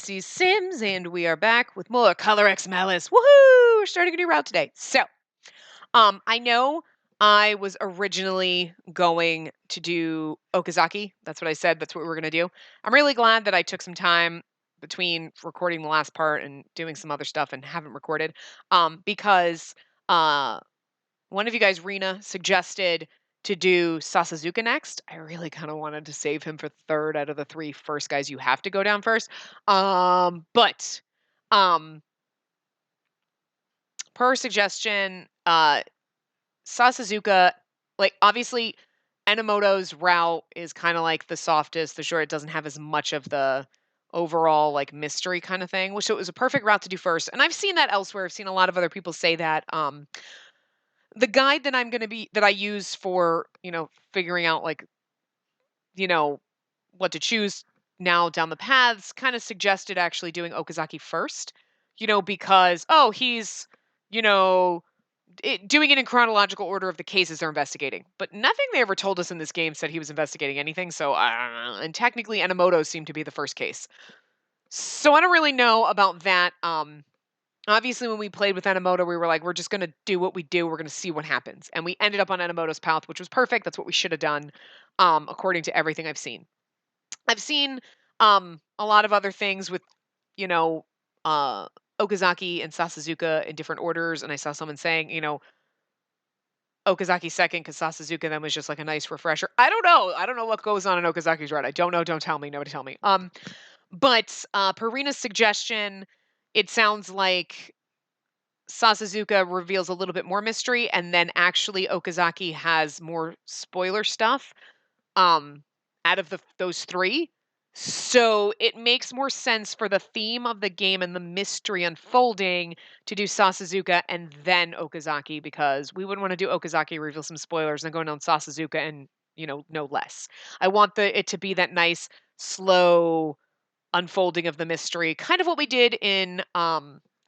Spacey's Sims, and we are back with more Color X Malice. Woohoo! We're starting a new route today. So, I know I was originally going to do Okazaki. That's what I said. That's what we were going to do. I'm really glad that I took some time between recording the last part and doing some other stuff and haven't recorded, because uh, one of you guys, Rena, suggested to do Sasazuka next. I really kind of wanted to save him for third out of the three first guys you have to go down first. But per suggestion, Sasazuka, like obviously Enomoto's route is kind of like the softest, the short. It doesn't have as much of the overall like mystery kind of thing, which so it was a perfect route to do first. And I've seen that elsewhere. I've seen a lot of other people say that. The guide that that I use for, figuring out like, what to choose now down the paths kind of suggested actually doing Okazaki first, because, oh, he's, you know, doing it in chronological order of the cases they're investigating. But nothing they ever told us in this game said he was investigating anything. So, and technically Enomoto seemed to be the first case. So I don't really know about that. Obviously, when we played with Enomoto, we were like, we're just going to do what we do. We're going to see what happens. And we ended up on Enomoto's path, which was perfect. That's what we should have done, according to everything I've seen. I've seen a lot of other things with, Okazaki and Sasazuka in different orders. And I saw someone saying, Okazaki second because Sasazuka then was just like a nice refresher. I don't know. I don't know what goes on in Okazaki's route. I don't know. Don't tell me. Nobody tell me. But per Rena's suggestion, it sounds like Sasazuka reveals a little bit more mystery, and then actually Okazaki has more spoiler stuff out of those three. So it makes more sense for the theme of the game and the mystery unfolding to do Sasazuka and then Okazaki, because we wouldn't want to do Okazaki, reveal some spoilers, and then go down Sasazuka and, no less. I want it to be that nice, slow unfolding of the mystery, kind of what we did in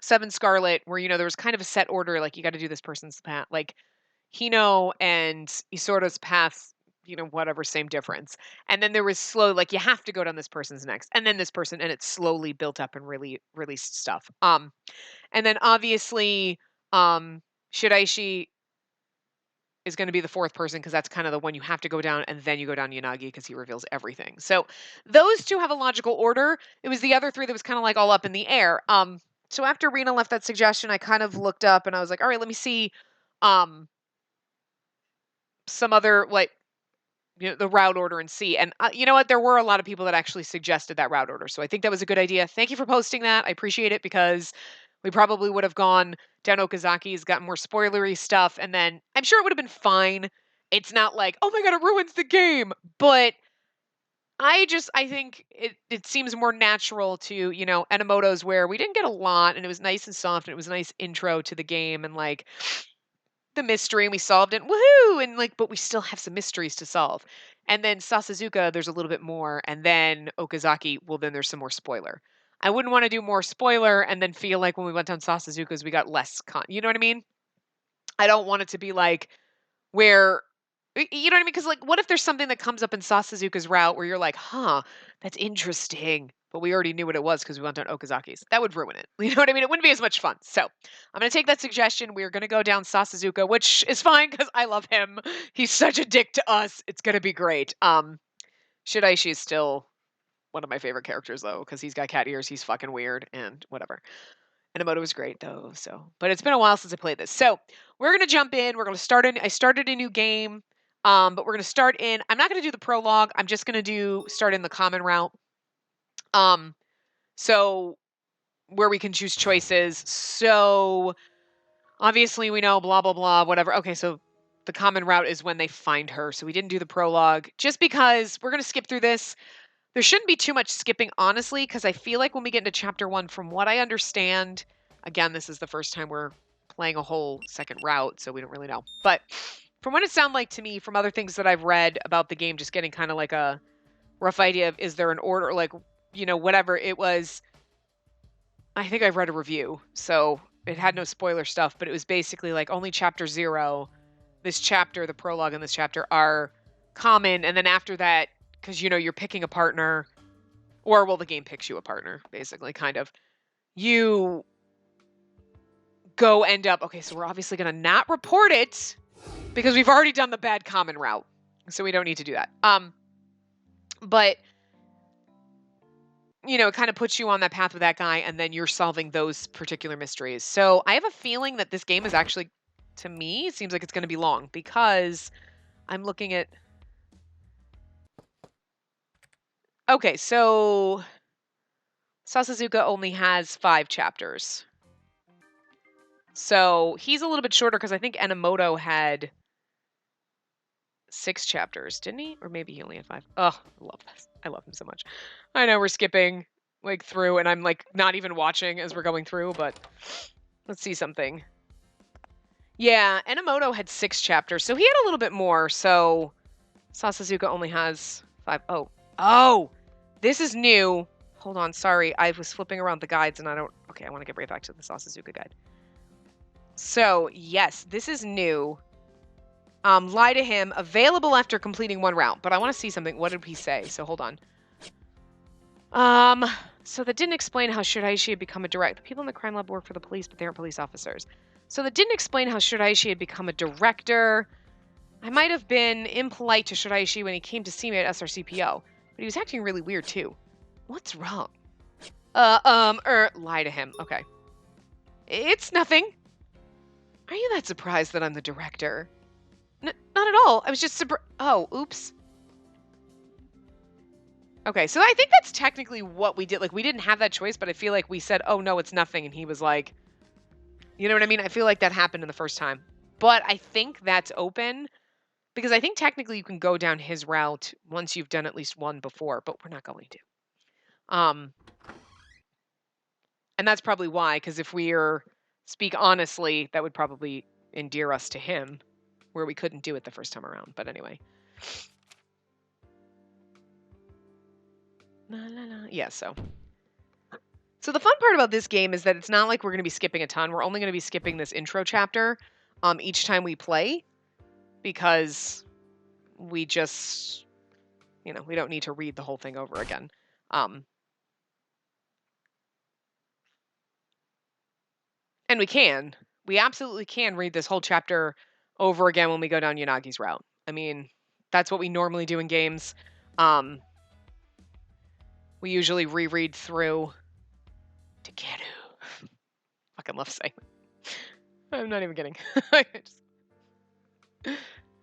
Seven Scarlet, where there was kind of a set order, like you got to do this person's path, like Hino and Isorda's path, whatever, same difference, and then there was slow, like you have to go down this person's next, and then this person, and it slowly built up and really released stuff. And then obviously, Shiraishi is going to be the fourth person because that's kind of the one you have to go down, and then you go down Yanagi because he reveals everything. So those two have a logical order. It was the other three that was kind of like all up in the air. So after Rena left that suggestion, I kind of looked up and I was like, all right, let me see some other, like, the route order and see. And you know what? There were a lot of people that actually suggested that route order. So I think that was a good idea. Thank you for posting that. I appreciate it, because we probably would have gone down Okazaki's, gotten more spoilery stuff, and then I'm sure it would have been fine. It's not like, oh my god, it ruins the game. But I think it seems more natural to, Enomoto's, where we didn't get a lot and it was nice and soft and it was a nice intro to the game and like the mystery, and we solved it, woohoo, and like, but we still have some mysteries to solve. And then Sasazuka, there's a little bit more, and then Okazaki, well, then there's some more spoiler. I wouldn't want to do more spoiler and then feel like when we went on Sasazuka's we got less you know what I mean? I don't want it to be like where, you know what I mean? Because like, what if there's something that comes up in Sasazuka's route where you're like, huh, that's interesting, but we already knew what it was because we went on Okazaki's. That would ruin it. You know what I mean? It wouldn't be as much fun. So I'm going to take that suggestion. We're going to go down Sasazuka, which is fine because I love him. He's such a dick to us. It's going to be great. Shiraishi is still one of my favorite characters, though, because he's got cat ears. He's fucking weird and whatever. Enomoto was great, though. So, but it's been a while since I played this. So we're going to jump in. We're going to start I started a new game. But we're going to start in, I'm not going to do the prologue. I'm just going to start in the common route. So where we can choose choices. So obviously we know blah, blah, blah, whatever. Okay. So the common route is when they find her. So we didn't do the prologue just because we're going to skip through this. There shouldn't be too much skipping, honestly, because I feel like when we get into chapter 1, from what I understand, again, this is the first time we're playing a whole second route, so we don't really know. But from what it sounded like to me, from other things that I've read about the game, just getting kind of like a rough idea of, is there an order, like, whatever it was. I think I've read a review, so it had no spoiler stuff, but it was basically like only chapter 0, this chapter, the prologue in this chapter, are common, and then after that, because you're picking a partner, Or, well, the game picks you a partner, basically, kind of. You go end up... Okay, so we're obviously going to not report it because we've already done the bad common route. So we don't need to do that. But, you know, it kind of puts you on that path with that guy, and then you're solving those particular mysteries. So I have a feeling that this game is actually, to me, it seems like it's going to be long because I'm looking at... Okay, so Sasazuka only has 5 chapters. So he's a little bit shorter because I think Enomoto had 6 chapters, didn't he? Or maybe he only had 5. Oh, I love this. I love him so much. I know we're skipping like through, and I'm like not even watching as we're going through, but let's see something. Yeah, Enomoto had 6 chapters, so he had a little bit more. So Sasazuka only has 5. Oh, this is new. Hold on, sorry. I was flipping around the guides and I don't... Okay, I want to get right back to the Sasazuka guide. So, yes, this is new. Lie to him. Available after completing 1 round. But I want to see something. What did he say? So, hold on. So that didn't explain how Shiraishi had become a director. The people in the crime lab work for the police, but they aren't police officers. So that didn't explain how Shiraishi had become a director. I might have been impolite to Shiraishi when he came to see me at SRCPO. But he was acting really weird, too. What's wrong? Lie to him. Okay. It's nothing. Are you that surprised that I'm the director? Not at all. I was just Oh, oops. Okay, so I think that's technically what we did. Like, we didn't have that choice, but I feel like we said, oh, no, it's nothing. And he was like, you know what I mean? I feel like that happened in the first time. But I think that's open because I think technically you can go down his route once you've done at least 1 before, but we're not going to. And that's probably why, because if we're speak honestly, that would probably endear us to him, where we couldn't do it the first time around. But anyway. Yeah, so the fun part about this game is that it's not like we're going to be skipping a ton. We're only going to be skipping this intro chapter each time we play because we just, you know, we don't need to read the whole thing over again. And we absolutely can read this whole chapter over again when we go down Yanagi's route. I mean, that's what we normally do in games. We usually reread through Takeru. Fucking love saying that. I'm not even kidding.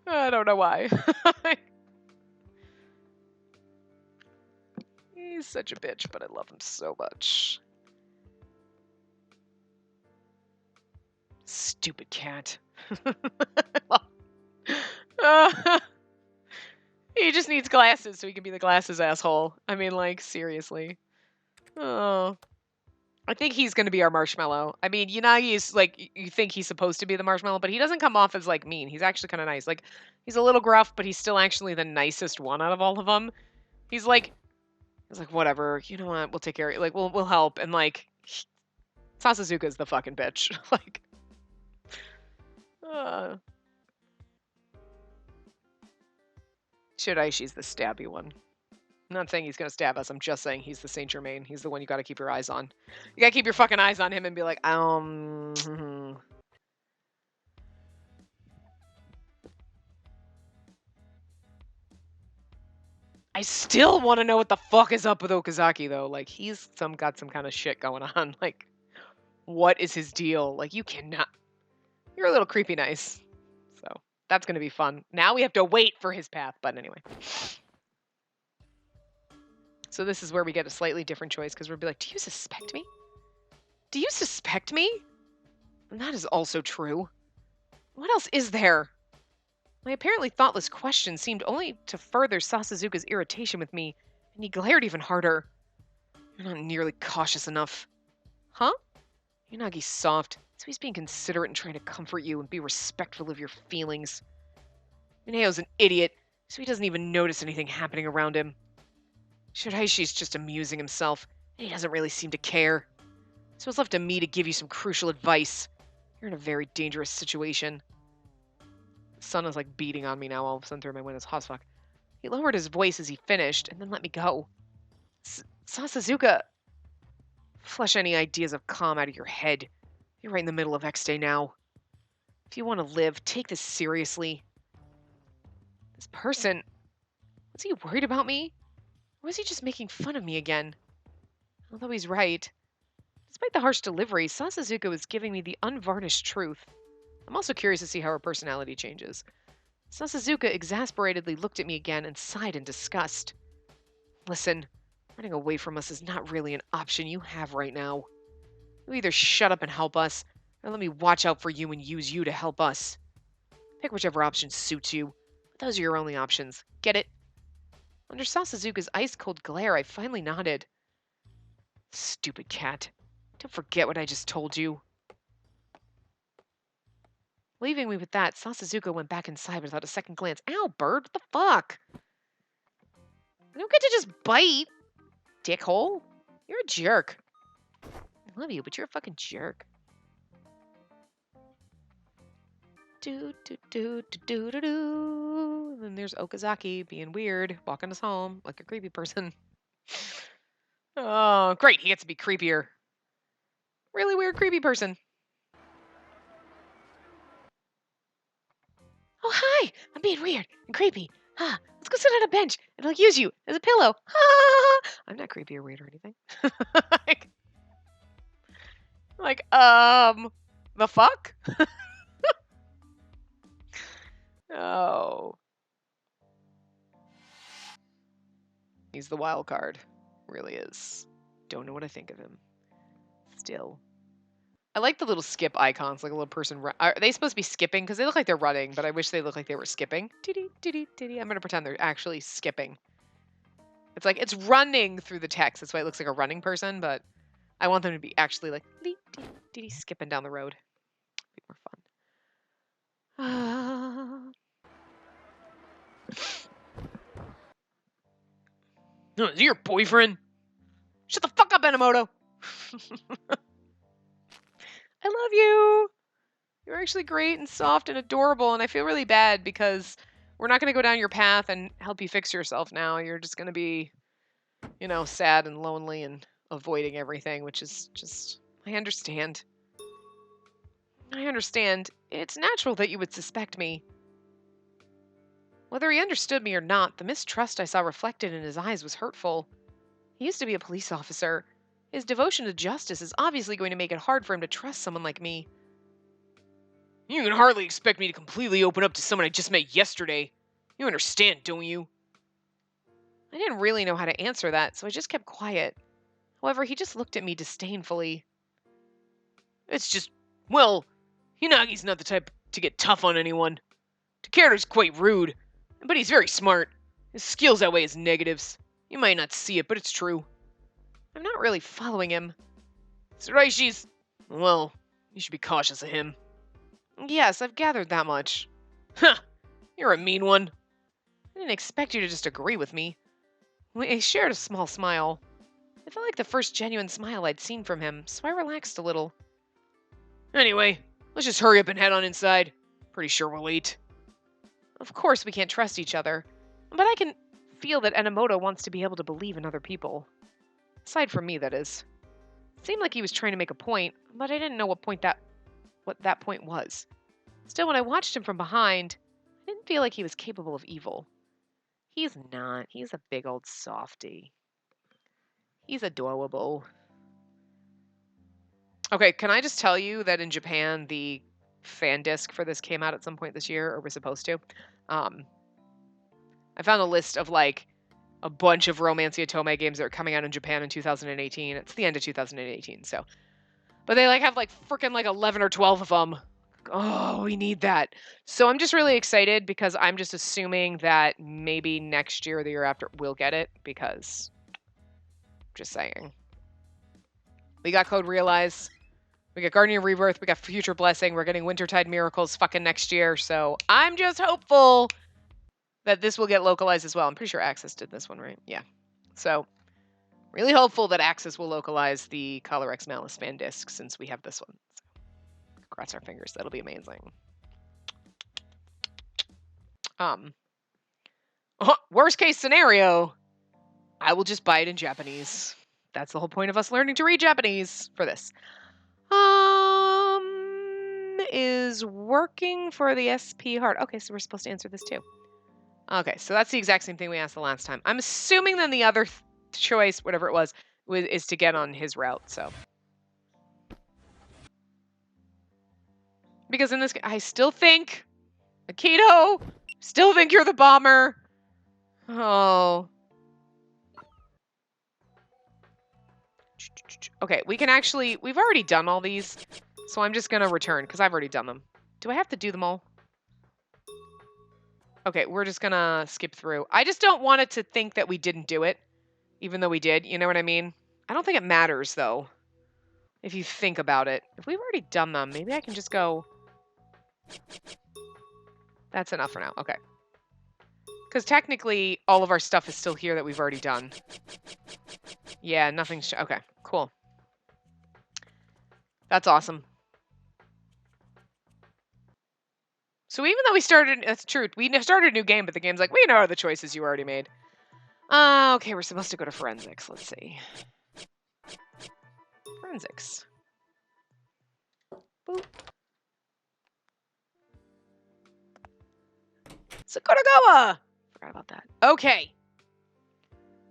I don't know why. He's such a bitch, but I love him so much. Stupid cat. He just needs glasses so he can be the glasses asshole. I mean, like, seriously. Oh. I think he's going to be our marshmallow. I mean, Yanagi is, like, you think he's supposed to be the marshmallow, but he doesn't come off as, like, mean. He's actually kind of nice. Like, he's a little gruff, but he's still actually the nicest one out of all of them. He's like, whatever, you know what, we'll take care of it. Like, we'll help. And, like, Sasazuka's the fucking bitch. Like, Shiraishi's the stabby one. I'm not saying he's going to stab us. I'm just saying he's the Saint Germain. He's the one you got to keep your eyes on. You got to keep your fucking eyes on him and be like, I still want to know what the fuck is up with Okazaki, though. Like, he's got some kind of shit going on. Like, what is his deal? Like, you cannot... You're a little creepy nice. So, that's going to be fun. Now we have to wait for his path. But anyway... So this is where we get a slightly different choice, because we'll be like, do you suspect me? Do you suspect me? And that is also true. What else is there? My apparently thoughtless question seemed only to further Sasazuka's irritation with me, and he glared even harder. You're not nearly cautious enough. Huh? Yunagi's soft, so he's being considerate and trying to comfort you and be respectful of your feelings. Mineo's an idiot, so he doesn't even notice anything happening around him. Shiraishi's just amusing himself, and he doesn't really seem to care. So it's left to me to give you some crucial advice. You're in a very dangerous situation. The sun is like beating on me now all of a sudden through my windows. Hot as fuck. He lowered his voice as he finished, and then let me go. Sasazuka, flush any ideas of calm out of your head. You're right in the middle of X Day now. If you want to live, take this seriously. This person, was he worried about me? Or was he just making fun of me again? Although he's right. Despite the harsh delivery, Sasazuka was giving me the unvarnished truth. I'm also curious to see how her personality changes. Sasazuka exasperatedly looked at me again and sighed in disgust. Listen, running away from us is not really an option you have right now. You either shut up and help us, or let me watch out for you and use you to help us. Pick whichever option suits you. But those are your only options. Get it? Under Sasazuka's ice-cold glare, I finally nodded. Stupid cat. Don't forget what I just told you. Leaving me with that, Sasazuka went back inside without a second glance. Ow, bird, what the fuck? You don't get to just bite, dickhole. You're a jerk. I love you, but you're a fucking jerk. Do do do do do do do. And then there's Okazaki being weird, walking us home like a creepy person. Oh, great, he gets to be creepier. Really weird, creepy person. Oh, hi! I'm being weird and creepy. Huh, let's go sit on a bench and I'll use you as a pillow. Ha! I'm not creepy or weird or anything. like, the fuck? Oh. He's the wild card. Really is. Don't know what I think of him. Still. I like the little skip icons, like a little person. Are they supposed to be skipping? Because they look like they're running, but I wish they looked like they were skipping. I'm going to pretend they're actually skipping. It's like, it's running through the text. That's why it looks like a running person, but I want them to be actually like, skipping down the road. Be more fun. No, is he your boyfriend? Shut the fuck up, Enomoto! I love you! You're actually great and soft and adorable, and I feel really bad because we're not going to go down your path and help you fix yourself now. You're just going to be, you know, sad and lonely and avoiding everything, which is just... I understand. I understand. It's natural that you would suspect me. Whether he understood me or not, the mistrust I saw reflected in his eyes was hurtful. He used to be a police officer. His devotion to justice is obviously going to make it hard for him to trust someone like me. You can hardly expect me to completely open up to someone I just met yesterday. You understand, don't you? I didn't really know how to answer that, so I just kept quiet. However, he just looked at me disdainfully. It's just, well, Hinagi's not the type to get tough on anyone. Takeru's quite rude, but he's very smart. His skills outweigh his negatives. You might not see it, but it's true. I'm not really following him. Tsureishi's... well, you should be cautious of him. Yes, I've gathered that much. Huh, you're a mean one. I didn't expect you to just agree with me. We shared a small smile. It felt like the first genuine smile I'd seen from him, so I relaxed a little. Anyway, let's just hurry up and head on inside. Pretty sure we're late. Of course we can't trust each other, but I can feel that Enomoto wants to be able to believe in other people. Aside from me, that is. It seemed like he was trying to make a point, but I didn't know what that point was. Still, when I watched him from behind, I didn't feel like he was capable of evil. He's not. He's a big old softy. He's adorable. Okay, can I just tell you that in Japan, the fan disc for this came out at some point this year, or was supposed to? I found a list of, like, a bunch of Romancia Tome games that are coming out in Japan in 2018. It's the end of 2018, so. But they, like, have, like, freaking, like, 11 or 12 of them. Oh, we need that. So I'm just really excited because I'm just assuming that maybe next year or the year after we'll get it because... just saying. We got Code Realize. We got Guardian of Rebirth. We got Future Blessing. We're getting Wintertide Miracles fucking next year. So I'm just hopeful that this will get localized as well. I'm pretty sure Axis did this one, right? Yeah. So really hopeful that Axis will localize the Color X Malice fan disc since we have this one. So, cross our fingers. That'll be amazing. Worst case scenario, I will just buy it in Japanese. That's the whole point of us learning to read Japanese for this. Is working for the SP hard. Okay, so we're supposed to answer this too. Okay, so that's the exact same thing we asked the last time. I'm assuming then the other choice, whatever it was, is to get on his route, so. Because in this, I still think, Akito, still think you're the bomber. Oh. Okay, we can actually, we've already done all these, so I'm just going to return, because I've already done them. Do I have to do them all? Okay, we're just going to skip through. I just don't want it to think that we didn't do it, even though we did. You know what I mean? I don't think it matters, though, if you think about it. If we've already done them, maybe I can just go... That's enough for now. Okay. Because technically, all of our stuff is still here that we've already done. Yeah, nothing's... Okay, cool. That's awesome. So even though we started... That's true. We started a new game, but the game's like, we know the choices you already made. Okay, we're supposed to go to forensics. Let's see. Forensics. Boop. Sakuragawa! Forgot about that. Okay.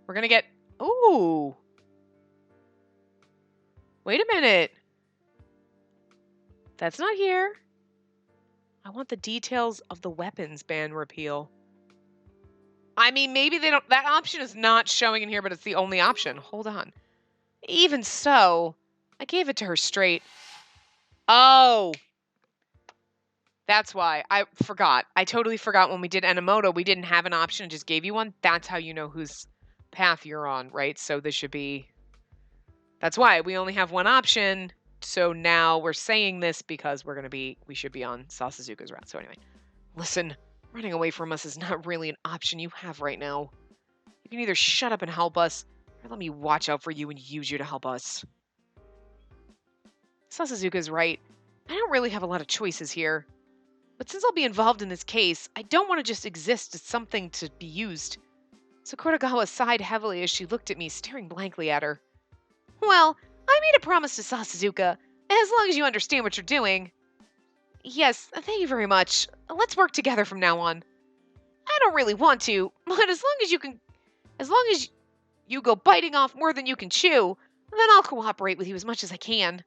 We're gonna get... Ooh. Wait a minute. That's not here. I want the details of the weapons ban repeal. I mean, maybe they don't... That option is not showing in here, but it's the only option. Hold on. Even so, I gave it to her straight. Oh. That's why. I forgot. I totally forgot when we did Enomoto, we didn't have an option. Just gave you one. That's how you know whose path you're on, right? So this should be... That's why. We only have one option. So now we're saying this because we should be on Sasuzuka's route. So anyway, listen, running away from us is not really an option you have right now. You can either shut up and help us, or let me watch out for you and use you to help us. Sasuzuka's right. I don't really have a lot of choices here. But since I'll be involved in this case, I don't want to just exist as something to be used. Sakuragawa sighed heavily as she looked at me, staring blankly at her. Well, I made a promise to Sasuzuka, as long as you understand what you're doing. Yes, thank you very much. Let's work together from now on. I don't really want to, but as long as you go biting off more than you can chew, then I'll cooperate with you as much as I can.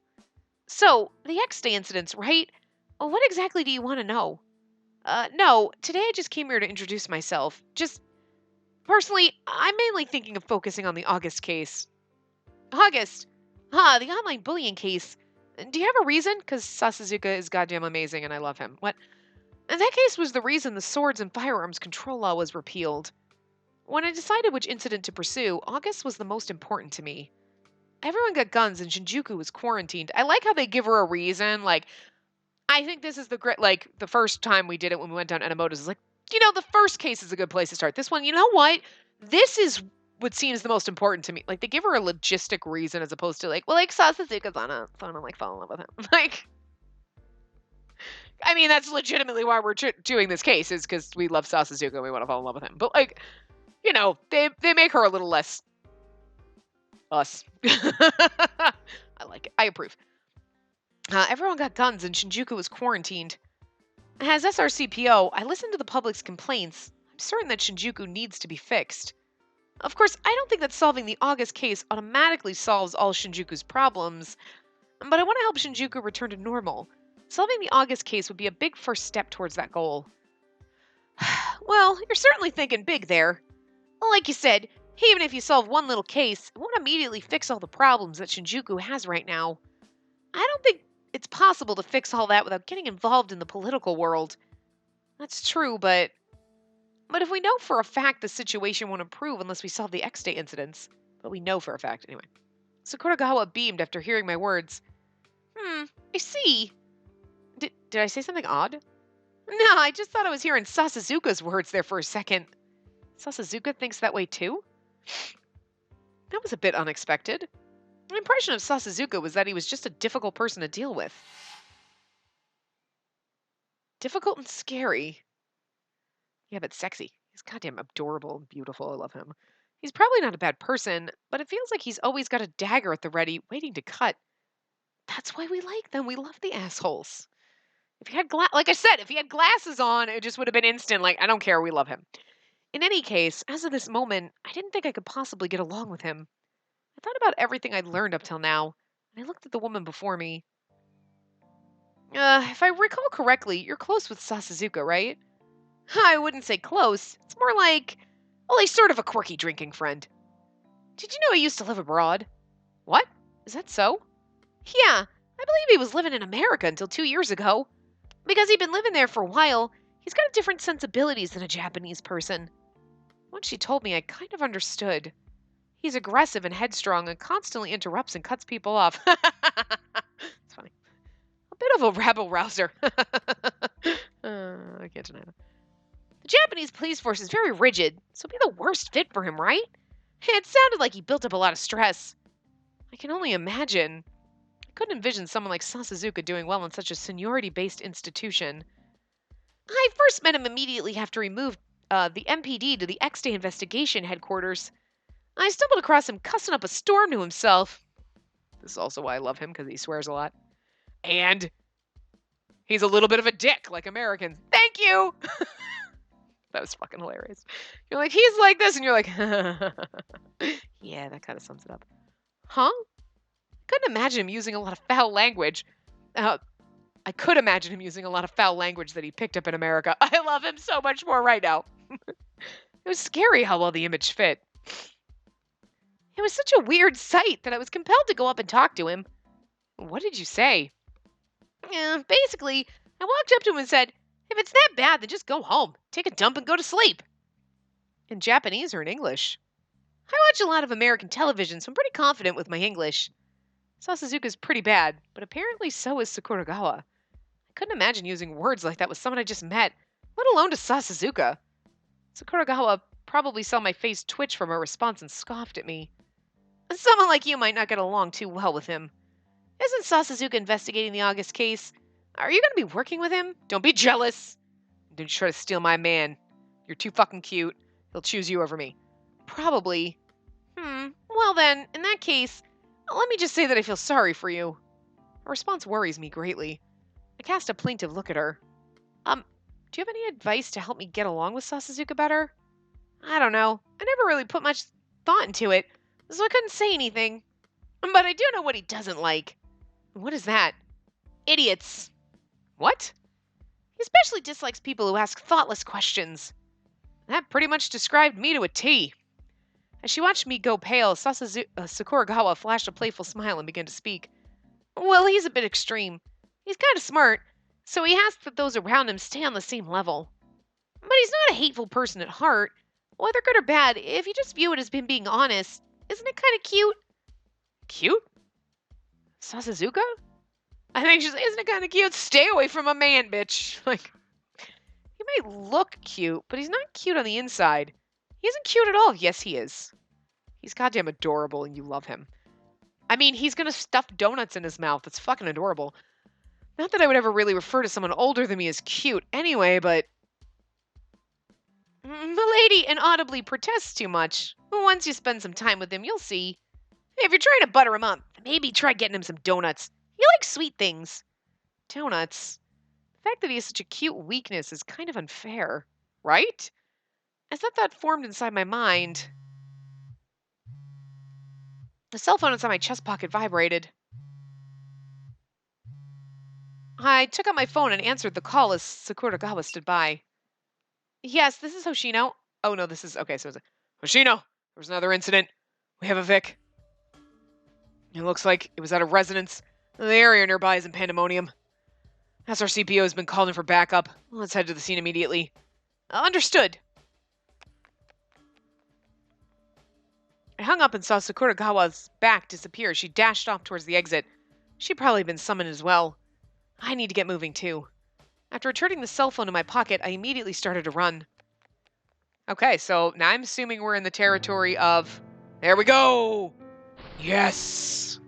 So, the X-Day incidents, right? What exactly do you want to know? No, today I just came here to introduce myself. Personally, I'm mainly thinking of focusing on the August case. August? The online bullying case. Do you have a reason? Because Sasuzuka is goddamn amazing and I love him. What? And that case was the reason the Swords and Firearms Control Law was repealed. When I decided which incident to pursue, August was the most important to me. Everyone got guns and Shinjuku was quarantined. I like how they give her a reason. Like, I think this is the first time we did it when we went down Enomoto's is like, the first case is a good place to start. This one, you know what? This is what seems the most important to me. Like, they give her a logistic reason as opposed to Sasuzuka's on it, so I'm like fall in love with him. Like, I mean, that's legitimately why we're doing this case is because we love Sasuzuka and we want to fall in love with him. But they make her a little less us. I like it. I approve. Everyone got guns and Shinjuku was quarantined. As SRCPO, I listened to the public's complaints. I'm certain that Shinjuku needs to be fixed. Of course, I don't think that solving the August case automatically solves all Shinjuku's problems, but I want to help Shinjuku return to normal. Solving the August case would be a big first step towards that goal. Well, you're certainly thinking big there. Like you said, even if you solve one little case, it won't immediately fix all the problems that Shinjuku has right now. I don't think it's possible to fix all that without getting involved in the political world. That's true, but if we know for a fact the situation won't improve unless we solve the X-Day incidents. But we know for a fact, anyway. Sakuragawa beamed after hearing my words. I see. Did I say something odd? No, I just thought I was hearing Sasuzuka's words there for a second. Sasuzuka thinks that way too? That was a bit unexpected. My impression of Sasuzuka was that he was just a difficult person to deal with. Difficult and scary. Yeah, but sexy. He's goddamn adorable and beautiful. I love him. He's probably not a bad person, but it feels like he's always got a dagger at the ready, waiting to cut. That's why we like them. We love the assholes. If he had like I said, if he had glasses on, it just would have been instant. Like, I don't care. We love him. In any case, as of this moment, I didn't think I could possibly get along with him. I thought about everything I'd learned up till now, and I looked at the woman before me. If I recall correctly, you're close with Sasazuka, right? I wouldn't say close. It's more like, well, he's sort of a quirky drinking friend. Did you know he used to live abroad? What? Is that so? Yeah, I believe he was living in America until 2 years ago. Because he'd been living there for a while, he's got different sensibilities than a Japanese person. Once she told me, I kind of understood. He's aggressive and headstrong and constantly interrupts and cuts people off. It's funny. A bit of a rabble rouser. I can't deny that. The Japanese police force is very rigid, so it'd be the worst fit for him, right? It sounded like he built up a lot of stress. I can only imagine. I couldn't envision someone like Sasazuka doing well in such a seniority-based institution. I first met him immediately after he moved the MPD to the X-Day investigation headquarters. I stumbled across him cussing up a storm to himself. This is also why I love him, because he swears a lot. And he's a little bit of a dick, like Americans. Thank you! That was fucking hilarious. You're like, he's like this, and you're like, yeah, that kind of sums it up. Huh? Couldn't imagine him using a lot of foul language. I could imagine him using a lot of foul language that he picked up in America. I love him so much more right now. It was scary how well the image fit. It was such a weird sight that I was compelled to go up and talk to him. What did you say? Basically, I walked up to him and said, if it's that bad, then just go home, take a dump, and go to sleep. In Japanese or in English? I watch a lot of American television, so I'm pretty confident with my English. Sasazuka's pretty bad, but apparently so is Sakuragawa. I couldn't imagine using words like that with someone I just met, let alone to Sasazuka. Sakuragawa probably saw my face twitch from her response and scoffed at me. Someone like you might not get along too well with him. Isn't Sasazuka investigating the August case? Are you going to be working with him? Don't be jealous. Don't try to steal my man. You're too fucking cute. He'll choose you over me. Probably. Well then, in that case, let me just say that I feel sorry for you. Her response worries me greatly. I cast a plaintive look at her. Do you have any advice to help me get along with Sasazuka better? I don't know. I never really put much thought into it, so I couldn't say anything. But I do know what he doesn't like. What is that? Idiots. What? He especially dislikes people who ask thoughtless questions. That pretty much described me to a T. As she watched me go pale, Sakuragawa flashed a playful smile and began to speak. Well, he's a bit extreme. He's kind of smart, so he asks that those around him stay on the same level. But he's not a hateful person at heart. Whether good or bad, if you just view it as him being honest, isn't it kind of cute? Cute? Sasazuka? I think she's, isn't it kind of cute? Stay away from a man, bitch. Like, he may look cute, but he's not cute on the inside. He isn't cute at all. Yes, he is. He's goddamn adorable and you love him. I mean, he's gonna stuff donuts in his mouth. That's fucking adorable. Not that I would ever really refer to someone older than me as cute anyway, but... Milady inaudibly protests too much. Once you spend some time with him, you'll see. If you're trying to butter him up, maybe try getting him some donuts. He likes sweet things. Donuts. The fact that he has such a cute weakness is kind of unfair, right? As that thought formed inside my mind, the cell phone inside my chest pocket vibrated. I took out my phone and answered the call as Sakuragawa stood by. Yes, this is Hoshino. Oh no, this is... Okay, so it's... Hoshino! There was another incident. We have a Vic. It looks like it was at a residence. The area nearby is in pandemonium. As our CPO has been called in for backup, let's head to the scene immediately. Understood. I hung up and saw Sakuragawa's back disappear as she dashed off towards the exit. She'd probably been summoned as well. I need to get moving too. After returning the cell phone to my pocket, I immediately started to run. Okay, so now I'm assuming we're in the territory of... There we go! Yes!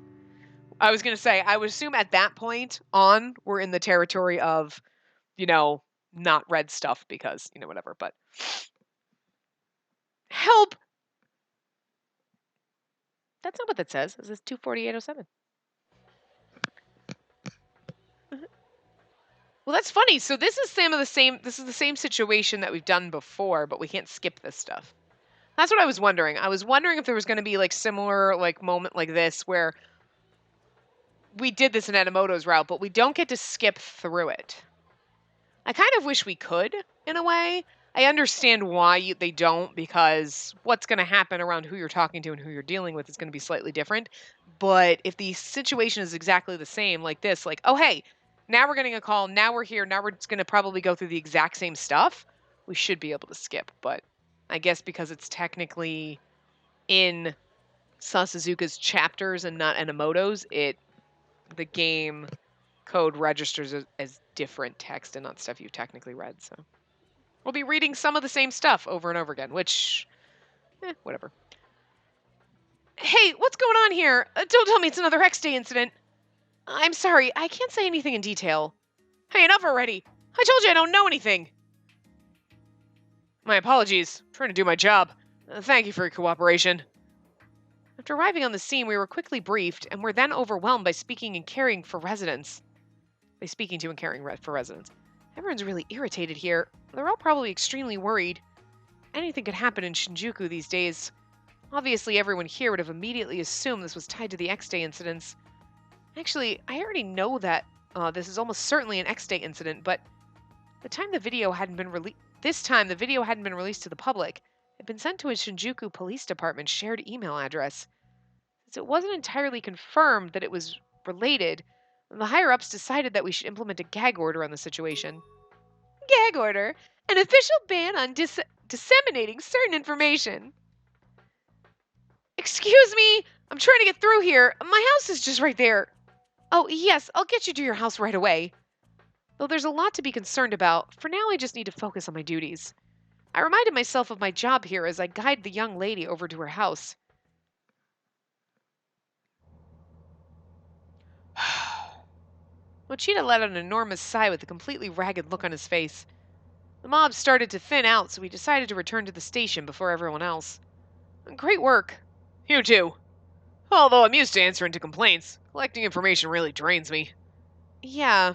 I was going to say, I would assume at that point on, we're in the territory of, you know, not red stuff because, you know, whatever, but... Help! That's not what that says. It says 24807. Well, that's funny. So this is this is the same situation that we've done before, but we can't skip this stuff. That's what I was wondering. I was wondering if there was going to be like similar like moment like this where we did this in Enomoto's route, but we don't get to skip through it. I kind of wish we could, in a way. I understand why they don't, because what's going to happen around who you're talking to and who you're dealing with is going to be slightly different. But if the situation is exactly the same, like this, like, oh, hey, now we're getting a call, now we're here, now we're just going to probably go through the exact same stuff, we should be able to skip. But I guess because it's technically in Sasazuka's chapters and not Enomoto's, the game code registers as different text and not stuff you've technically read. So we'll be reading some of the same stuff over and over again, which, whatever. Hey, what's going on here? Don't tell me it's another X Day incident. I'm sorry, I can't say anything in detail. Hey, enough already. I told you I don't know anything. My apologies. I'm trying to do my job. Thank you for your cooperation. After arriving on the scene, we were quickly briefed and were then overwhelmed by speaking to and caring for residents. Everyone's really irritated here. They're all probably extremely worried. Anything could happen in Shinjuku these days. Obviously, everyone here would have immediately assumed this was tied to the X-Day incidents. Actually, I already know that this is almost certainly an X-Day incident, but this time the video hadn't been released to the public. It had been sent to a Shinjuku Police Department shared email address. Since it wasn't entirely confirmed that it was related, the higher-ups decided that we should implement a gag order on the situation. Gag order? An official ban on disseminating certain information. Excuse me, I'm trying to get through here. My house is just right there. Oh, yes, I'll get you to your house right away. Though there's a lot to be concerned about, for now I just need to focus on my duties. I reminded myself of my job here as I guide the young lady over to her house. Mochita let out an enormous sigh with a completely ragged look on his face. The mob started to thin out, so we decided to return to the station before everyone else. Great work. You too. Although I'm used to answering to complaints, collecting information really drains me. Yeah.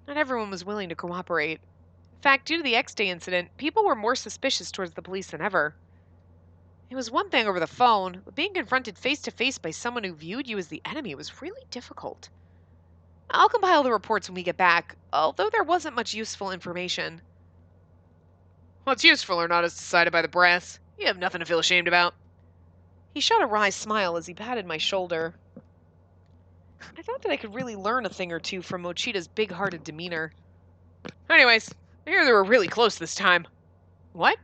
Not everyone was willing to cooperate. In fact, due to the X-Day incident, people were more suspicious towards the police than ever. It was one thing over the phone, but being confronted face-to-face by someone who viewed you as the enemy was really difficult. I'll compile the reports when we get back, although there wasn't much useful information. What's useful or not is decided by the brass. You have nothing to feel ashamed about. He shot a wry smile as he patted my shoulder. I thought that I could really learn a thing or two from Mochita's big-hearted demeanor. Anyways, I hear they were really close this time. What?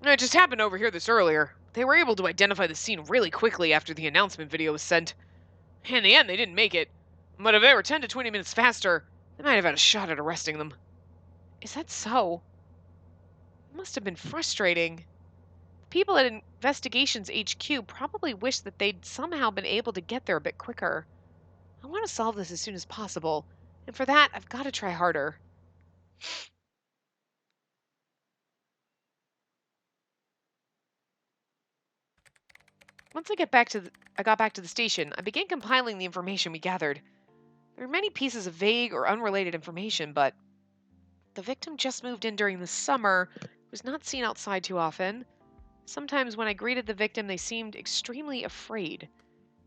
It just happened over here this earlier. They were able to identify the scene really quickly after the announcement video was sent. In the end, they didn't make it. But if they were 10 to 20 minutes faster, they might have had a shot at arresting them. Is that so? It must have been frustrating. People at Investigations HQ probably wish that they'd somehow been able to get there a bit quicker. I want to solve this as soon as possible, and for that, I've got to try harder. Once I got back to the station, I began compiling the information we gathered. There were many pieces of vague or unrelated information, but the victim just moved in during the summer, was not seen outside too often. Sometimes when I greeted the victim, they seemed extremely afraid.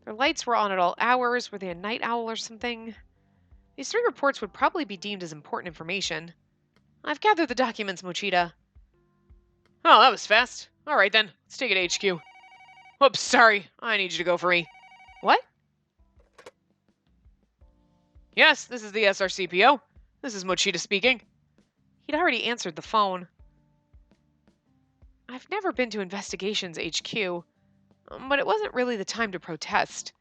Their lights were on at all hours. Were they a night owl or something? These 3 reports would probably be deemed as important information. I've gathered the documents, Mochita. Oh, that was fast. All right then, let's take it to HQ. Oops, sorry. I need you to go for me. What? Yes, this is the SRCPO. This is Mochita speaking. He'd already answered the phone. I've never been to Investigations HQ, but it wasn't really the time to protest.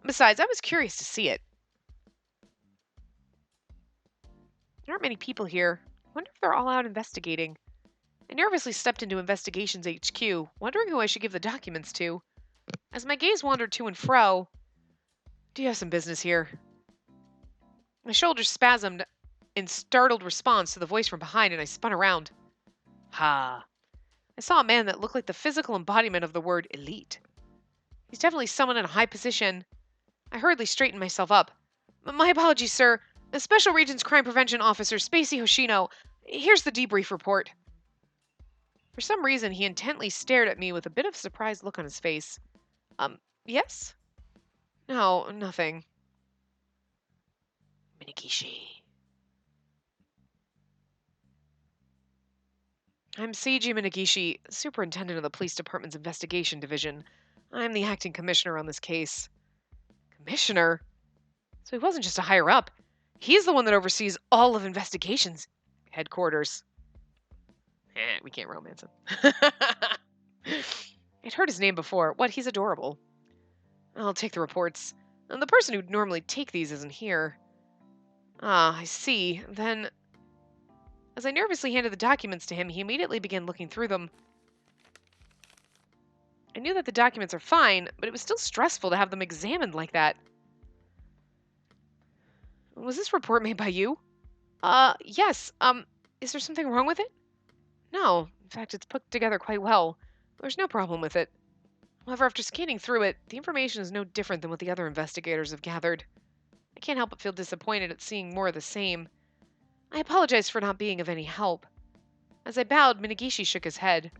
Besides, I was curious to see it. There aren't many people here. I wonder if they're all out investigating. I nervously stepped into Investigations HQ, wondering who I should give the documents to. As my gaze wandered to and fro, do you have some business here? My shoulders spasmed in startled response to the voice from behind, and I spun around. Ha! I saw a man that looked like the physical embodiment of the word elite. He's definitely someone in a high position. I hurriedly straightened myself up. My apologies, sir. The Special Regions Crime Prevention Officer, Spacey Hoshino. Here's the debrief report. For some reason, he intently stared at me with a bit of surprised look on his face. Yes? No, nothing. Minigishi. I'm Seiji Minigishi, superintendent of the police department's investigation division. I'm the acting commissioner on this case. Commissioner? So he wasn't just a higher up. He's the one that oversees all of investigations headquarters. We can't romance him. I'd heard his name before. What? He's adorable. I'll take the reports. And the person who'd normally take these isn't here. Ah, I see. Then, as I nervously handed the documents to him, he immediately began looking through them. I knew that the documents are fine, but it was still stressful to have them examined like that. Was this report made by you? Yes. Is there something wrong with it? No. In fact, it's put together quite well. There's no problem with it. However, after scanning through it, the information is no different than what the other investigators have gathered. I can't help but feel disappointed at seeing more of the same. I apologize for not being of any help. As I bowed, Minigishi shook his head.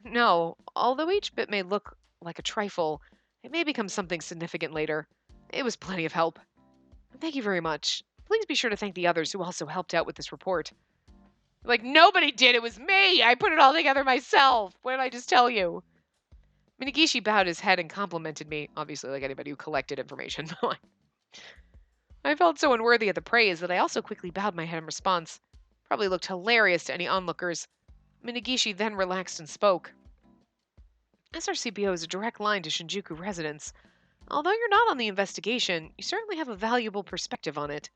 No, although each bit may look like a trifle, it may become something significant later. It was plenty of help. Thank you very much. Please be sure to thank the others who also helped out with this report. Like, nobody did. It was me. I put it all together myself. What did I just tell you? Minigishi bowed his head and complimented me, obviously like anybody who collected information. I felt so unworthy of the praise that I also quickly bowed my head in response. Probably looked hilarious to any onlookers. Minigishi then relaxed and spoke. SRCBO is a direct line to Shinjuku residents. Although you're not on the investigation, you certainly have a valuable perspective on it.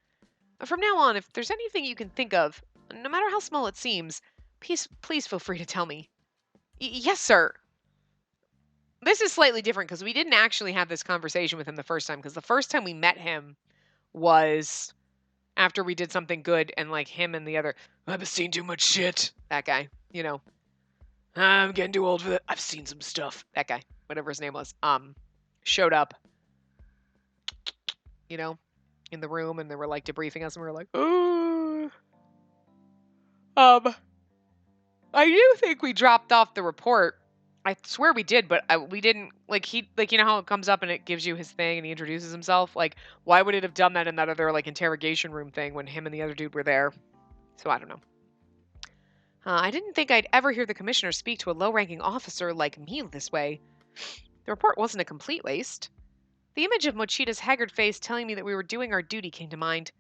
From now on, if there's anything you can think of, no matter how small it seems, please feel free to tell me. Yes, sir. This is slightly different because we didn't actually have this conversation with him the first time, because the first time we met him was after we did something good, and like him and the other, I've seen too much shit. That guy, I'm getting too old for that. I've seen some stuff. That guy, whatever his name was, showed up, in the room, and they were like debriefing us, and we were like, I do think we dropped off the report. I swear we did, but we didn't, how it comes up and it gives you his thing and he introduces himself? Like, why would it have done that in that other, interrogation room thing when him and the other dude were there? So I don't know. I didn't think I'd ever hear the commissioner speak to a low-ranking officer like me this way. The report wasn't a complete waste. The image of Mochida's haggard face telling me that we were doing our duty came to mind.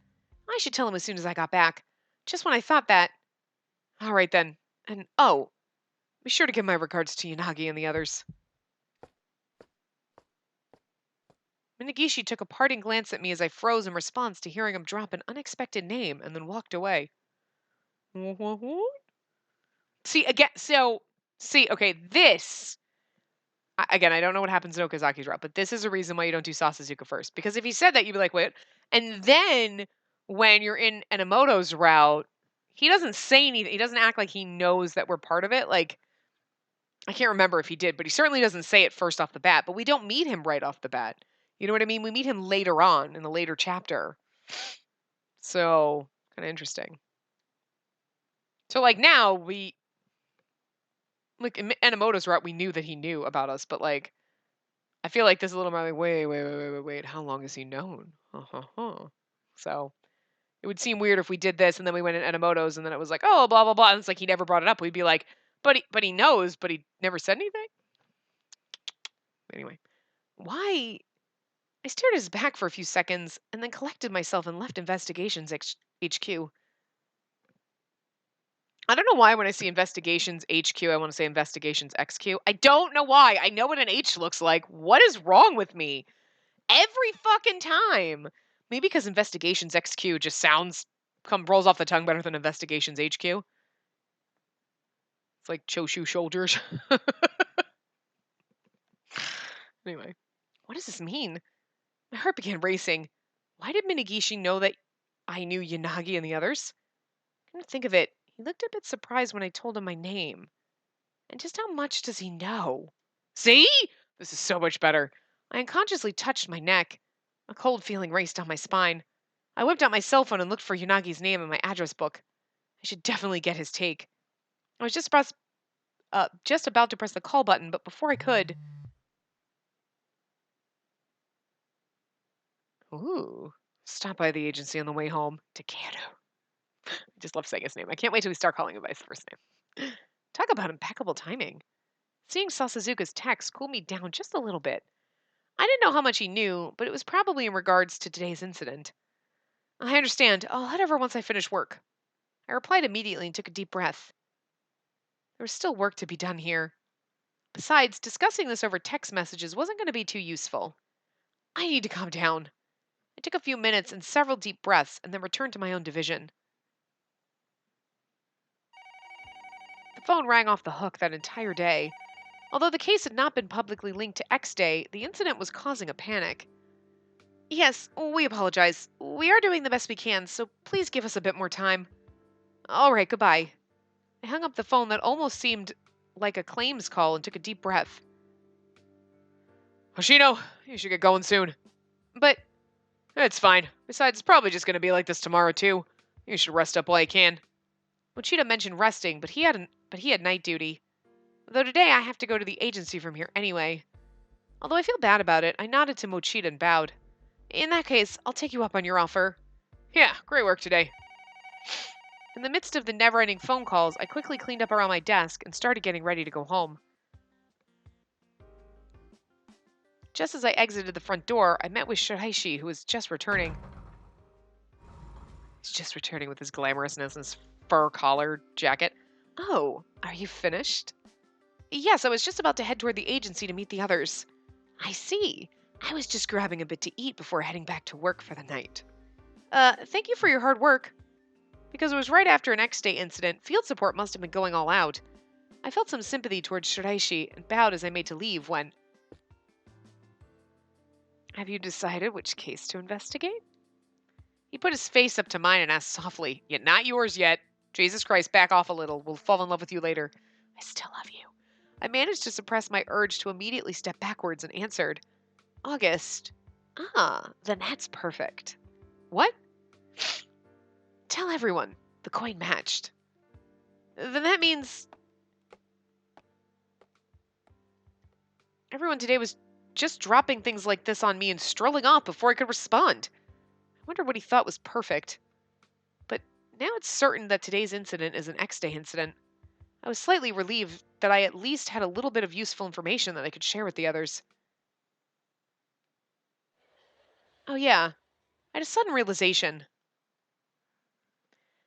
I should tell him as soon as I got back. Just when I thought that... All right, then. And, be sure to give my regards to Yanagi and the others. Minigishi took a parting glance at me as I froze in response to hearing him drop an unexpected name and then walked away. Okay, this... Again, I don't know what happens in Okazaki's route, but this is a reason why you don't do Sasazuka first. Because if he said that, you'd be like, wait. And then, when you're in Enomoto's route, he doesn't say anything. He doesn't act like he knows that we're part of it. Like, I can't remember if he did, but he certainly doesn't say it first off the bat. But we don't meet him right off the bat. You know what I mean? We meet him later on in a later chapter. So, kind of interesting. So, now, in Enomoto's route, we knew that he knew about us, but, I feel like this is a little more like, wait, how long has he known? So, it would seem weird if we did this and then we went in Enomoto's and then it was like, oh, blah, blah, blah. And it's like he never brought it up. We'd be like, but he knows, but he never said anything? Anyway, why? I stared at his back for a few seconds and then collected myself and left Investigations HQ. I don't know why when I see Investigations HQ, I want to say Investigations XQ. I don't know why. I know what an H looks like. What is wrong with me? Every fucking time. Maybe because Investigations XQ just rolls off the tongue better than Investigations HQ. It's like Choshu shoulders. Anyway, what does this mean? My heart began racing. Why did Minigishi know that I knew Yanagi and the others? Come to think of it, he looked a bit surprised when I told him my name. And just how much does he know? See? This is so much better. I unconsciously touched my neck. A cold feeling raced down my spine. I whipped out my cell phone and looked for Unagi's name in my address book. I should definitely get his take. I was just about to press the call button, but before I could... Ooh. Stop by the agency on the way home. Takano. I just love saying his name. I can't wait till we start calling him by his first name. Talk about impeccable timing. Seeing Sasazuka's text cooled me down just a little bit. I didn't know how much he knew, but it was probably in regards to today's incident. I understand. I'll head over once I finish work. I replied immediately and took a deep breath. There was still work to be done here. Besides, discussing this over text messages wasn't going to be too useful. I need to calm down. I took a few minutes and several deep breaths and then returned to my own division. The phone rang off the hook that entire day. Although the case had not been publicly linked to X Day, the incident was causing a panic. Yes, we apologize. We are doing the best we can, so please give us a bit more time. All right, goodbye. I hung up the phone that almost seemed like a claims call and took a deep breath. Hoshino, you should get going soon. But it's fine. Besides, it's probably just going to be like this tomorrow, too. You should rest up while you can. Mochida mentioned resting, but he had night duty. Though today I have to go to the agency from here anyway. Although I feel bad about it, I nodded to Mochida and bowed. In that case, I'll take you up on your offer. Yeah, great work today. In the midst of the never-ending phone calls, I quickly cleaned up around my desk and started getting ready to go home. Just as I exited the front door, I met with Shiraishi, who was just returning. He's just returning with his glamorousness and his fur collar jacket. Oh, are you finished? Yes, I was just about to head toward the agency to meet the others. I see. I was just grabbing a bit to eat before heading back to work for the night. Thank you for your hard work. Because it was right after an X-Day incident, field support must have been going all out. I felt some sympathy towards Shiraishi and bowed as I made to leave when... Have you decided which case to investigate? He put his face up to mine and asked softly, Yet not yours yet. Jesus Christ, back off a little. We'll fall in love with you later. I still love you. I managed to suppress my urge to immediately step backwards and answered, August. Ah, then that's perfect. What? Tell everyone. The coin matched. Then that means... Everyone today was just dropping things like this on me and strolling off before I could respond. I wonder what he thought was perfect. But now it's certain that today's incident is an X-Day incident. I was slightly relieved that I at least had a little bit of useful information that I could share with the others. Oh yeah, I had a sudden realization.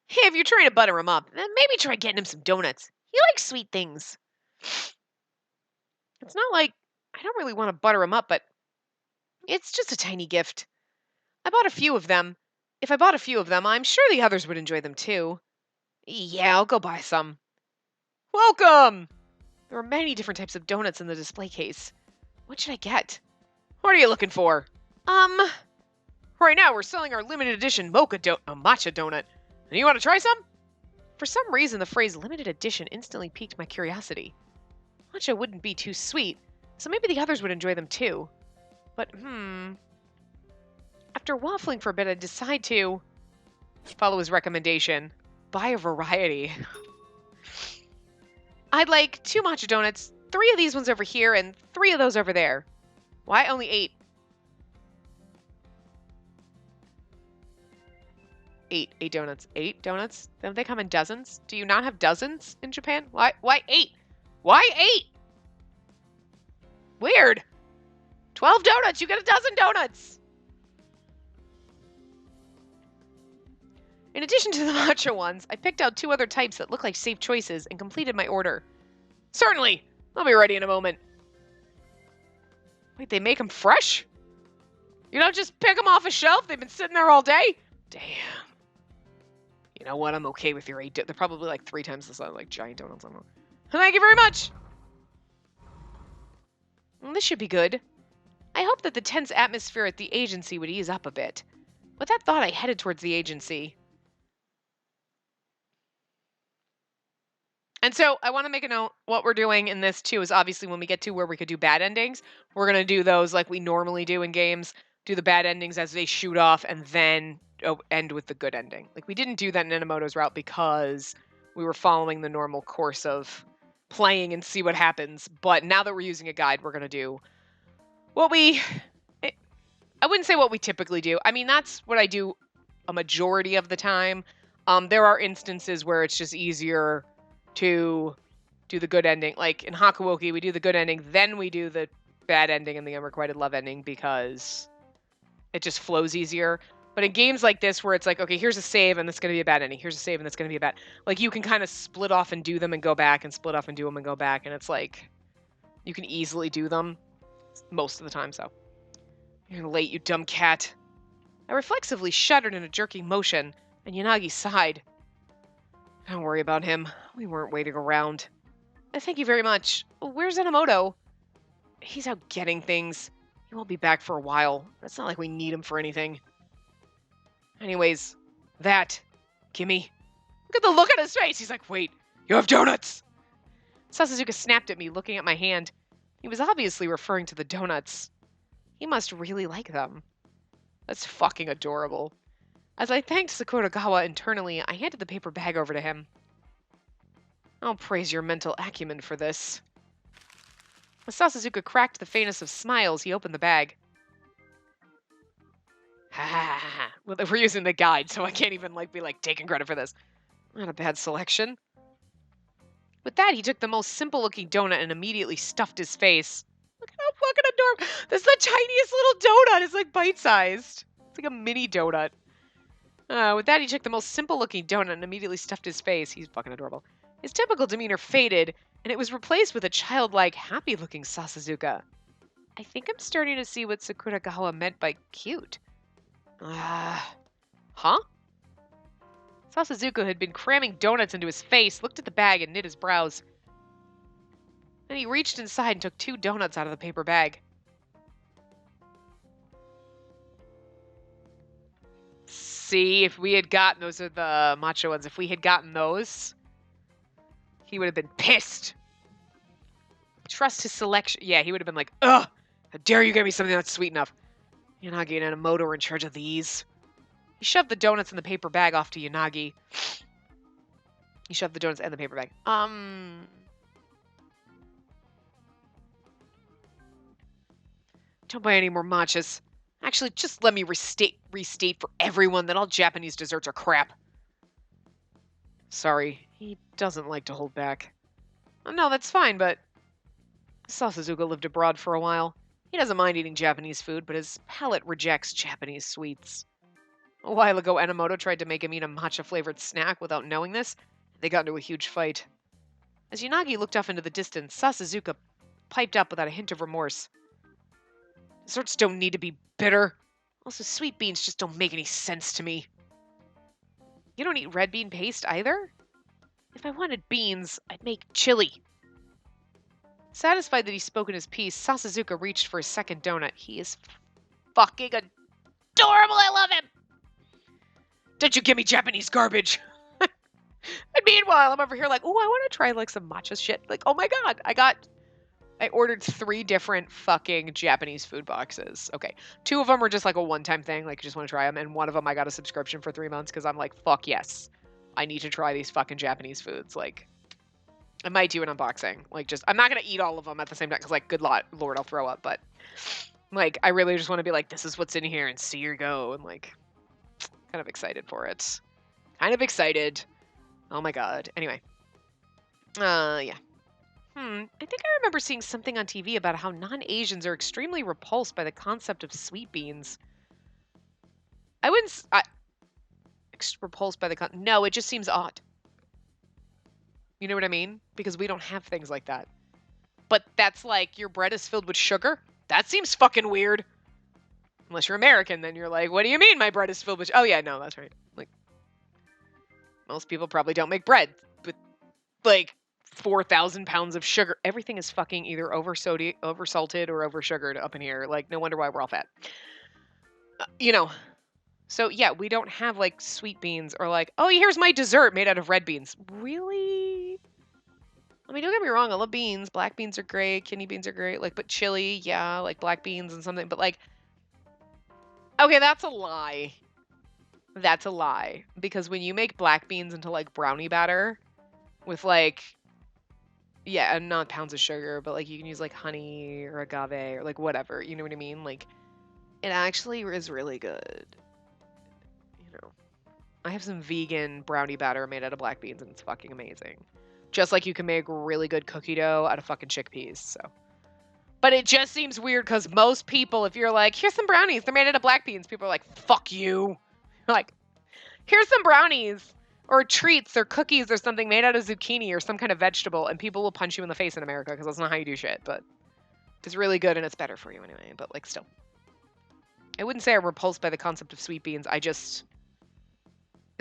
Hey, if you're trying to butter him up, then maybe try getting him some donuts. He likes sweet things. It's not like I don't really want to butter him up, but it's just a tiny gift. I bought a few of them. If I bought a few of them, I'm sure the others would enjoy them too. Yeah, I'll go buy some. Welcome! There were many different types of donuts in the display case. What should I get? What are you looking for? Right now we're selling our limited edition matcha donut. And you want to try some? For some reason, the phrase limited edition instantly piqued my curiosity. Matcha wouldn't be too sweet, so maybe the others would enjoy them too. But, After waffling for a bit, I decide to follow his recommendation. Buy a variety. I'd like 2 matcha donuts, 3 of these ones over here, and 3 of those over there. Why only 8? 8 donuts. 8 donuts? Don't they come in dozens? Do you not have dozens in Japan? Why 8? Why 8? Weird. 12 donuts. You get a dozen donuts. In addition to the matcha ones, I picked out 2 other types that looked like safe choices and completed my order. Certainly. I'll be ready in a moment. Wait, they make them fresh? You don't just pick them off a shelf? They've been sitting there all day? Damn. You know what? I'm okay with your 8. They're probably like 3 times the size, like giant donuts. I don't know. Thank you very much. Well, this should be good. I hoped that the tense atmosphere at the agency would ease up a bit. With that thought, I headed towards the agency. And so I want to make a note. What we're doing in this too is obviously when we get to where we could do bad endings, we're going to do those like we normally do in games, do the bad endings as they shoot off and then end with the good ending. Like we didn't do that in Inamoto's route because we were following the normal course of playing and see what happens. But now that we're using a guide, we're going to do what I wouldn't say what we typically do. I mean, that's what I do a majority of the time. There are instances where it's just easier to do the good ending. Like in Hakuoki, we do the good ending, then we do the bad ending and the unrequited love ending because it just flows easier. But in games like this where it's like, okay, here's a save and that's going to be a bad ending. Here's a save and that's going to be a bad. Like you can kind of split off and do them and go back and split off and do them and go back. And it's like, you can easily do them most of the time, so. You're late, you dumb cat. I reflexively shuddered in a jerky motion, and Yanagi sighed. Don't worry about him. We weren't waiting around. Thank you very much. Where's Enomoto? He's out getting things. He won't be back for a while. It's not like we need him for anything. Anyways, gimme. Look at the look on his face. He's like, wait, you have donuts. Sasuzuka snapped at me, looking at my hand. He was obviously referring to the donuts. He must really like them. That's fucking adorable. As I thanked Sakuragawa internally, I handed the paper bag over to him. I'll praise your mental acumen for this. As Sasuzuka cracked the faintest of smiles, he opened the bag. Ha ha ha ha. Well, we're using the guide, so I can't even be taking credit for this. Not a bad selection. With that, he took the most simple-looking donut and immediately stuffed his face. Look at how fucking adorable. This is the tiniest little donut. It's like bite-sized. It's like a mini donut. With that, he took the most simple-looking donut and immediately stuffed his face. He's fucking adorable. His typical demeanor faded, and it was replaced with a childlike, happy-looking Sasuzuka. I think I'm starting to see what Sakuragawa meant by cute. Huh? Sasuzuka, who had been cramming donuts into his face, looked at the bag and knit his brows. Then he reached inside and took 2 donuts out of the paper bag. See, if we had gotten, those are the matcha ones, if we had gotten those, he would have been pissed. Trust his selection. Yeah, he would have been like, ugh, how dare you give me something that's sweet enough. Yanagi and Enomoto are in charge of these. He shoved the donuts in the paper bag off to Yanagi. He shoved the donuts in the paper bag. Don't buy any more matchas. Actually, just let me restate for everyone that all Japanese desserts are crap. Sorry, he doesn't like to hold back. Oh, no, that's fine, but Sasuzuka lived abroad for a while. He doesn't mind eating Japanese food, but his palate rejects Japanese sweets. A while ago, Enomoto tried to make him eat a matcha-flavored snack without knowing this. They got into a huge fight. As Yanagi looked off into the distance, Sasuzuka piped up without a hint of remorse. Desserts don't need to be bitter. Also, sweet beans just don't make any sense to me. You don't eat red bean paste either? If I wanted beans, I'd make chili. Satisfied that he's spoken his piece, Sasuzuka reached for his second donut. He is fucking adorable. I love him. Don't you give me Japanese garbage. And meanwhile, I'm over here like, oh, I want to try some matcha shit. Like, oh my god, I ordered 3 different fucking Japanese food boxes. Okay, 2 of them were just like a one-time thing, like you just want to try them, and one of them I got a subscription for 3 months because I'm like, fuck yes, I need to try these fucking Japanese foods. Like, I might do an unboxing. I'm not gonna eat all of them at the same time because, good lord, I'll throw up. But I really just want to be like, this is what's in here, and see you go, and kind of excited for it. Kind of excited. Oh my god. Anyway. Yeah. I think I remember seeing something on TV about how non-Asians are extremely repulsed by the concept of sweet beans. I wouldn't... repulsed by the... No, it just seems odd. You know what I mean? Because we don't have things like that. But that's like, your bread is filled with sugar? That seems fucking weird. Unless you're American, then you're like, what do you mean my bread is filled with... Oh yeah, no, that's right. Most people probably don't make bread with, 4,000 pounds of sugar. Everything is fucking either oversalted or oversugared up in here. No wonder why we're all fat. So yeah, we don't have sweet beans or oh, here's my dessert made out of red beans. Really? I mean, don't get me wrong, I love beans. Black beans are great, kidney beans are great, like, but chili, yeah, like black beans and something, but like, okay, that's a lie. That's a lie. Because when you make black beans into like brownie batter with like, yeah, and not pounds of sugar, but like you can use like honey or agave or like whatever, you know what I mean? Like, it actually is really good. You know, I have some vegan brownie batter made out of black beans and it's fucking amazing. Just like you can make really good cookie dough out of fucking chickpeas, so. But it just seems weird because most people, if you're like, here's some brownies, they're made out of black beans, people are like, fuck you. Like, here's some brownies or treats or cookies or something made out of zucchini or some kind of vegetable, and people will punch you in the face in America because that's not how you do shit, but it's really good and it's better for you anyway, but like still. I wouldn't say I'm repulsed by the concept of sweet beans. It's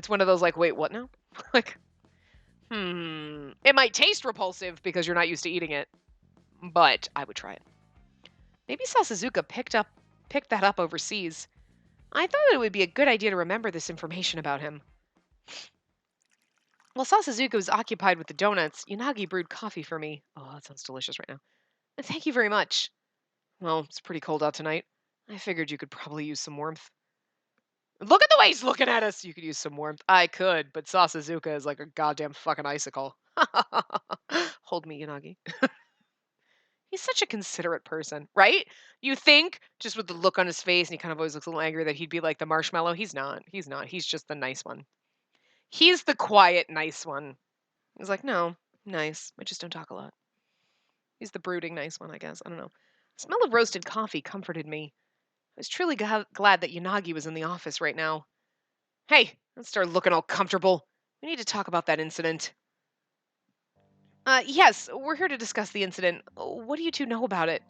one of those like, wait, what now? Like, it might taste repulsive because you're not used to eating it, but I would try it. Maybe Sasazuka picked that up overseas. I thought it would be a good idea to remember this information about him. While Sasazuka was occupied with the donuts, Yanagi brewed coffee for me. Oh, that sounds delicious right now. And thank you very much. Well, it's pretty cold out tonight. I figured you could probably use some warmth. Look at the way he's looking at us. You could use some warmth. I could, but Sasazuka is like a goddamn fucking icicle. Hold me, Yanagi. He's such a considerate person, right? You think, just with the look on his face, and he kind of always looks a little angry, that he'd be like the marshmallow. He's not. He's not. He's just the nice one. He's the quiet, nice one. He's like, no, nice. I just don't talk a lot. He's the brooding, nice one, I guess. I don't know. The smell of roasted coffee comforted me. I was truly glad that Yanagi was in the office right now. Hey, let's start looking all comfortable. We need to talk about that incident. Yes, we're here to discuss the incident. What do you two know about it?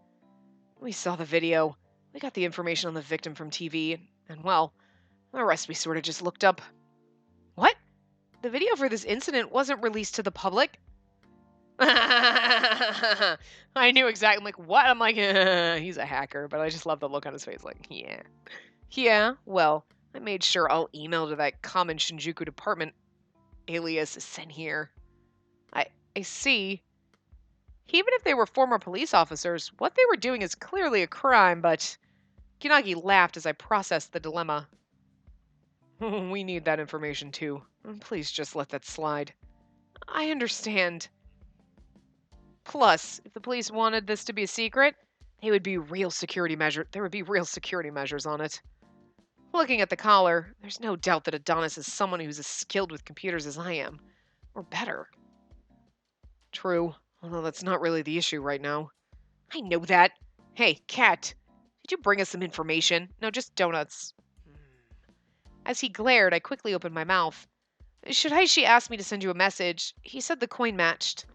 We saw the video. We got the information on the victim from TV, and well, the rest we sort of just looked up. What? The video for this incident wasn't released to the public? I knew exactly. I'm like, what? I'm like, he's a hacker, but I just love the look on his face. Like, yeah. Yeah, well, I made sure I'll email to that common Shinjuku department alias sent here. I see. Even if they were former police officers, what they were doing is clearly a crime, but Kinagi laughed as I processed the dilemma. We need that information too. Please just let that slide. I understand. Plus, if the police wanted this to be a secret, there would be real security measures on it. Looking at the collar, there's no doubt that Adonis is someone who's as skilled with computers as I am. Or better. True, although that's not really the issue right now. I know that. Hey, Cat, did you bring us some information? No, just donuts. As he glared, I quickly opened my mouth. Shiraishi asked me to send you a message. He said the coin matched.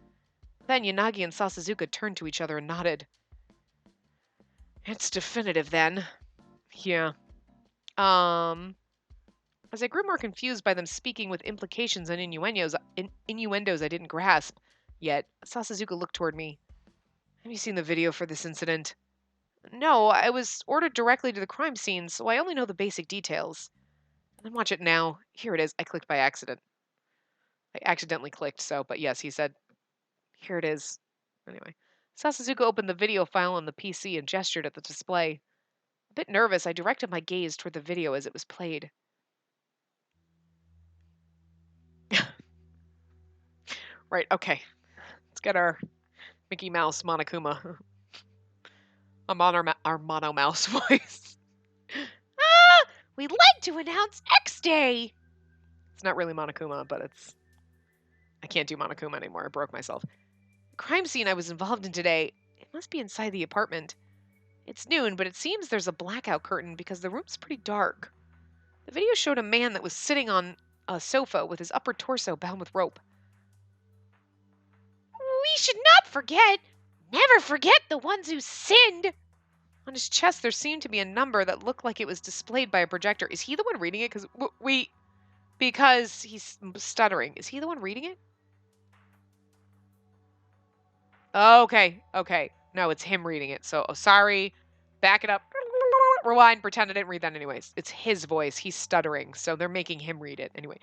Then Yanagi and Sasazuka turned to each other and nodded. It's definitive then. Yeah. As I grew more confused by them speaking with implications and innuendos I didn't grasp, yet Sasazuka looked toward me. Have you seen the video for this incident? No, I was ordered directly to the crime scene, so I only know the basic details. Then watch it now. Here it is. I clicked by accident. I accidentally clicked, but yes, he said, here it is. Anyway, Sasazuka opened the video file on the PC and gestured at the display. A bit nervous, I directed my gaze toward the video as it was played. Right, okay. Let's get our Mickey Mouse Monokuma. I'm on our Mono Mouse voice. We'd like to announce X Day! It's not really Monokuma, but I can't do Monokuma anymore. I broke myself. The crime scene I was involved in today, it must be inside the apartment. It's noon, but it seems there's a blackout curtain because the room's pretty dark. The video showed a man that was sitting on a sofa with his upper torso bound with rope. We should not forget, never forget the ones who sinned. On his chest, there seemed to be a number that looked like it was displayed by a projector. Is he the one reading it? Because he's stuttering. Is he the one reading it? Okay. No, it's him reading it. So, sorry. Back it up. Rewind. Pretend I didn't read that anyways. It's his voice. He's stuttering. So they're making him read it. Anyway.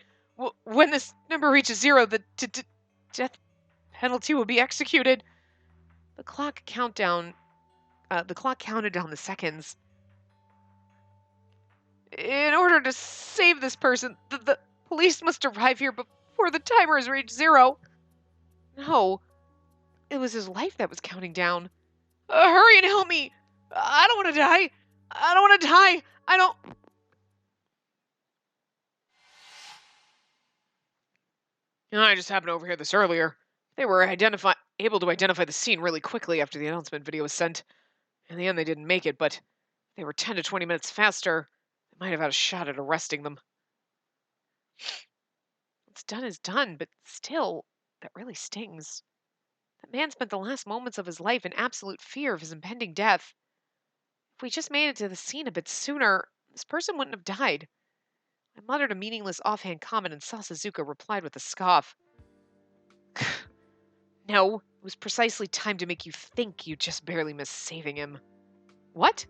When this number reaches 0, the death penalty will be executed. The clock counted down the seconds. In order to save this person, the police must arrive here before the timer has reached 0. No, it was his life that was counting down. Hurry and help me! I don't want to die! I don't want to die! I don't... I just happened to overhear this earlier. They were able to identify the scene really quickly after the announcement video was sent. In the end, they didn't make it, but if they were 10 to 20 minutes faster, they might have had a shot at arresting them. What's done is done, but still, that really stings. That man spent the last moments of his life in absolute fear of his impending death. If we just made it to the scene a bit sooner, this person wouldn't have died. I muttered a meaningless offhand comment, and Sasazuka replied with a scoff. No, it was precisely timed to make you think you just barely missed saving him. What?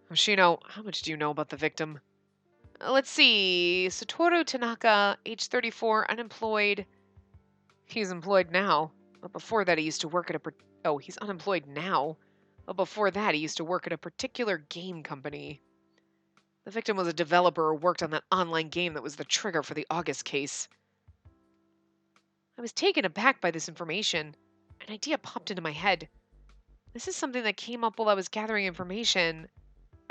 Hoshino, how much do you know about the victim? Let's see. Satoru Tanaka, age 34, unemployed. He's employed now. But before that, he used to work at he's unemployed now. But before that, he used to work at a particular game company. The victim was a developer who worked on that online game that was the trigger for the August case. I was taken aback by this information. An idea popped into my head. This is something that came up while I was gathering information.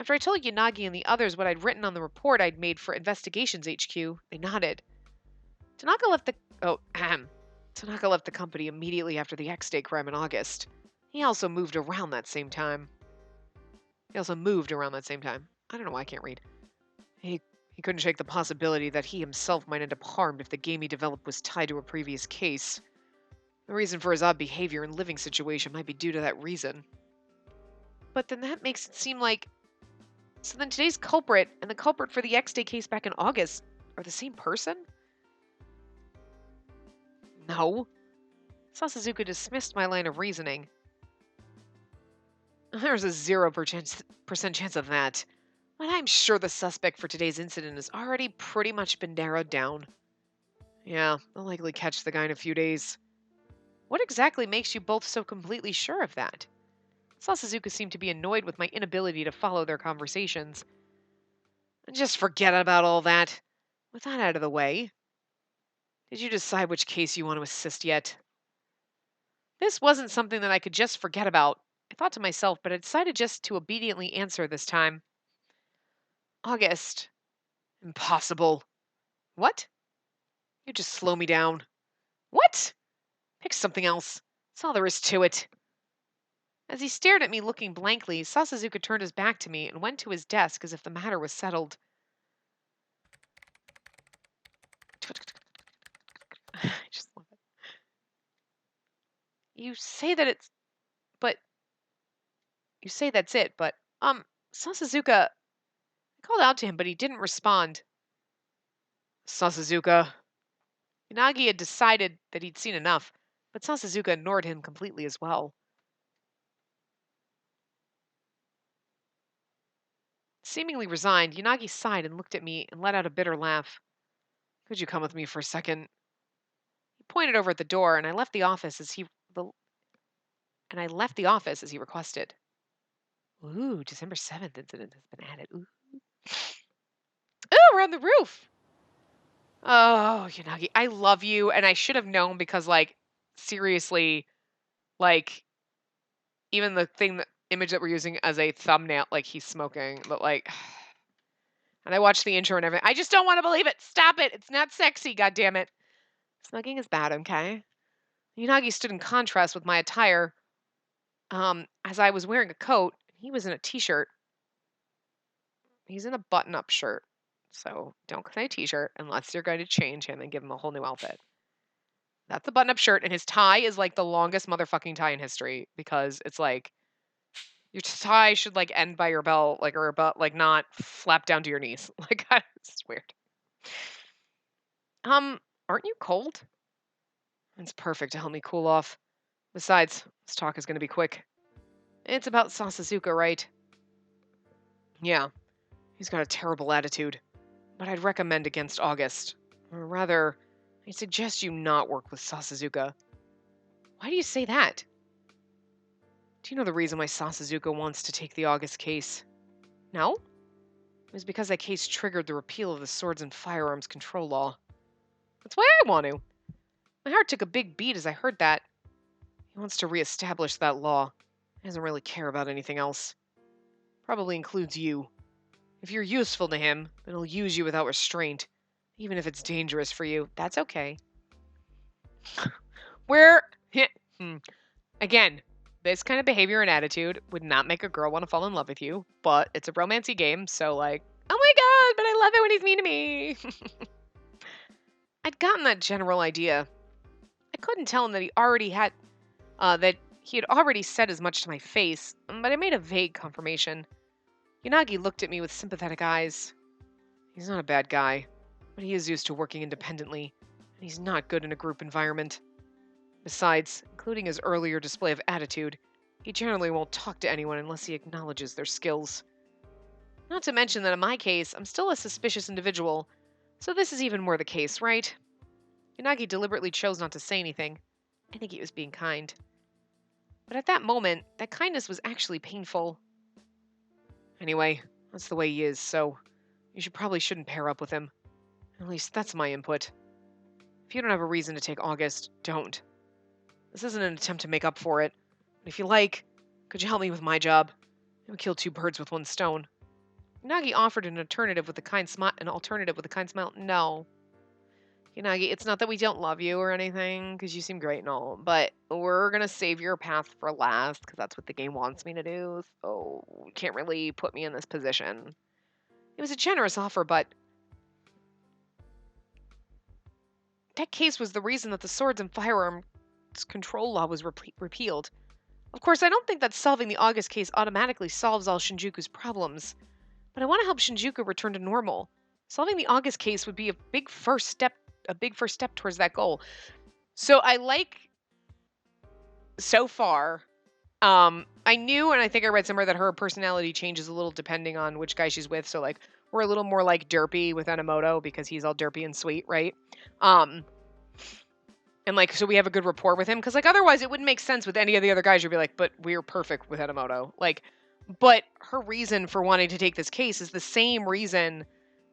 After I told Yanagi and the others what I'd written on the report I'd made for Investigations HQ, they nodded. Tanaka left the company immediately after the X-Day crime in August. He also moved around that same time. I don't know why I can't read. He couldn't shake the possibility that he himself might end up harmed if the game he developed was tied to a previous case. The reason for his odd behavior and living situation might be due to that reason. But then that makes it seem like... So then today's culprit and the culprit for the X-Day case back in August are the same person? No. Sasazuka dismissed my line of reasoning. There's a 0% chance of that. But I'm sure the suspect for today's incident has already pretty much been narrowed down. Yeah, they'll likely catch the guy in a few days. What exactly makes you both so completely sure of that? Sasazuka seemed to be annoyed with my inability to follow their conversations. Just forget about all that. With that out of the way, did you decide which case you want to assist yet? This wasn't something that I could just forget about. I thought to myself, but I decided just to obediently answer this time. August. Impossible. What? You just slow me down. What? Pick something else. That's all there is to it. As he stared at me looking blankly, Sasazuka turned his back to me and went to his desk as if the matter was settled. I just love it. You say that's it, but, Sasazuka, I called out to him, but he didn't respond. Sasazuka. Yanagi had decided that he'd seen enough, but Sasazuka ignored him completely as well. Seemingly resigned, Yanagi sighed and looked at me and let out a bitter laugh. Could you come with me for a second? He pointed over at the door, and I left the office as he requested. Ooh, December 7th incident has been added. Ooh. Oh, we're on the roof. Oh, Yanagi, I love you, and I should have known because, like, seriously, like, even the image that we're using as a thumbnail, like, he's smoking, but, like, and I watched the intro and everything. I just don't want to believe it. Stop it. It's not sexy, goddammit. Smoking is bad, okay? Yanagi stood in contrast with my attire, as I was wearing a coat, and he was in a t-shirt. He's in a button-up shirt. So don't say t-shirt unless you're going to change him and give him a whole new outfit. That's a button-up shirt, and his tie is like the longest motherfucking tie in history because it's like your tie should like end by your belt, like, or a belt, like, not flap down to your knees. Like, it's weird. Aren't you cold? It's perfect to help me cool off. Besides, this talk is going to be quick. It's about Sasazuka, right? Yeah, he's got a terrible attitude. But I'd recommend against August. Or rather, I suggest you not work with Sasazuka. Why do you say that? Do you know the reason why Sasazuka wants to take the August case? No? It was because that case triggered the repeal of the Swords and Firearms Control Law. That's why I want to. My heart took a big beat as I heard that. He wants to reestablish that law. He doesn't really care about anything else. Probably includes you. If you're useful to him, then he'll use you without restraint. Even if it's dangerous for you, that's okay. Where... Again, this kind of behavior and attitude would not make a girl want to fall in love with you, but it's a romancy game, so like, oh my god, but I love it when he's mean to me. I'd gotten that general idea. I couldn't tell him that he had already said as much to my face, but I made a vague confirmation. Yanagi looked at me with sympathetic eyes. He's not a bad guy, but he is used to working independently, and he's not good in a group environment. Besides, including his earlier display of attitude, he generally won't talk to anyone unless he acknowledges their skills. Not to mention that in my case, I'm still a suspicious individual, so this is even more the case, right? Yanagi deliberately chose not to say anything. I think he was being kind. But at that moment, that kindness was actually painful. Anyway, that's the way he is, so you shouldn't pair up with him. At least that's my input. If you don't have a reason to take August, don't. This isn't an attempt to make up for it. But if you like, could you help me with my job? It would kill two birds with one stone. Yanagi offered an alternative with a kind smile. No. Yanagi, it's not that we don't love you or anything, because you seem great and all, but we're going to save your path for last, because that's what the game wants me to do, so you can't really put me in this position. It was a generous offer, but that case was the reason that the Swords and Firearms Control Law was repealed. Of course, I don't think that solving the August case automatically solves all Shinjuku's problems, but I want to help Shinjuku return to normal. Solving the August case would be a big first step towards that goal. So I like, so far, I knew, and I think I read somewhere that her personality changes a little depending on which guy she's with. So like, we're a little more like derpy with Enomoto because he's all derpy and sweet, right? And like, so we have a good rapport with him, because like otherwise it wouldn't make sense with any of the other guys. You'd be like, but we're perfect with Enomoto. Like, but her reason for wanting to take this case is the same reason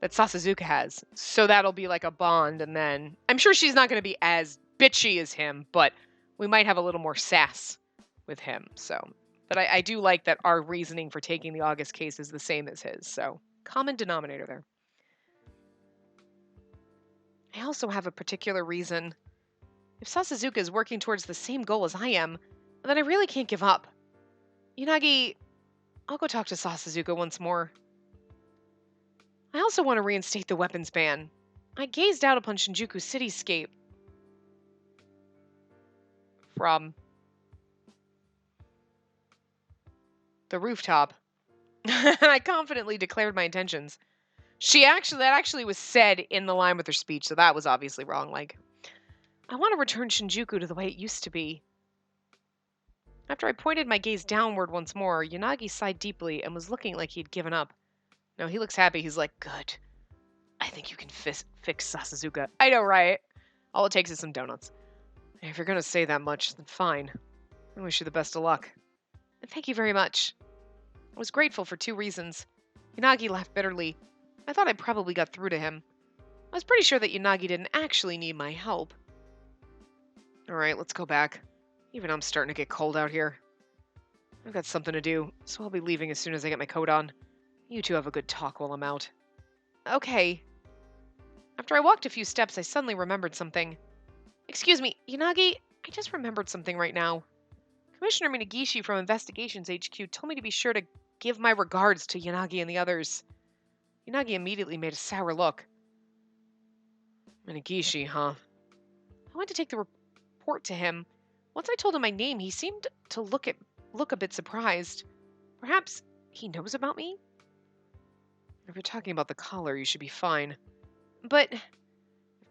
that Sasazuka has. So that'll be like a bond, and then I'm sure she's not going to be as bitchy as him, but we might have a little more sass with him. So, but I do like that our reasoning for taking the August case is the same as his. So, common denominator there. I also have a particular reason. If Sasazuka is working towards the same goal as I am, then I really can't give up. Yanagi, I'll go talk to Sasazuka once more. I also want to reinstate the weapons ban. I gazed out upon Shinjuku's cityscape from the rooftop. I confidently declared my intentions. That actually was said in the line with her speech, so that was obviously wrong. Like, I want to return Shinjuku to the way it used to be. After I pointed my gaze downward once more, Yanagi sighed deeply and was looking like he'd given up. No, he looks happy. He's like, good. I think you can fix Sasazuka. I know, right? All it takes is some donuts. If you're going to say that much, then fine. I wish you the best of luck. And thank you very much. I was grateful for two reasons. Yanagi laughed bitterly. I thought I probably got through to him. I was pretty sure that Yanagi didn't actually need my help. Alright, let's go back. Even I'm starting to get cold out here. I've got something to do, so I'll be leaving as soon as I get my coat on. You two have a good talk while I'm out. Okay. After I walked a few steps, I suddenly remembered something. Excuse me, Yanagi, I just remembered something right now. Commissioner Minagishi from Investigations HQ told me to be sure to give my regards to Yanagi and the others. Yanagi immediately made a sour look. Minagishi, huh? I went to take the report to him. Once I told him my name, he seemed to look a bit surprised. Perhaps he knows about me? If you're talking about the collar, you should be fine. But if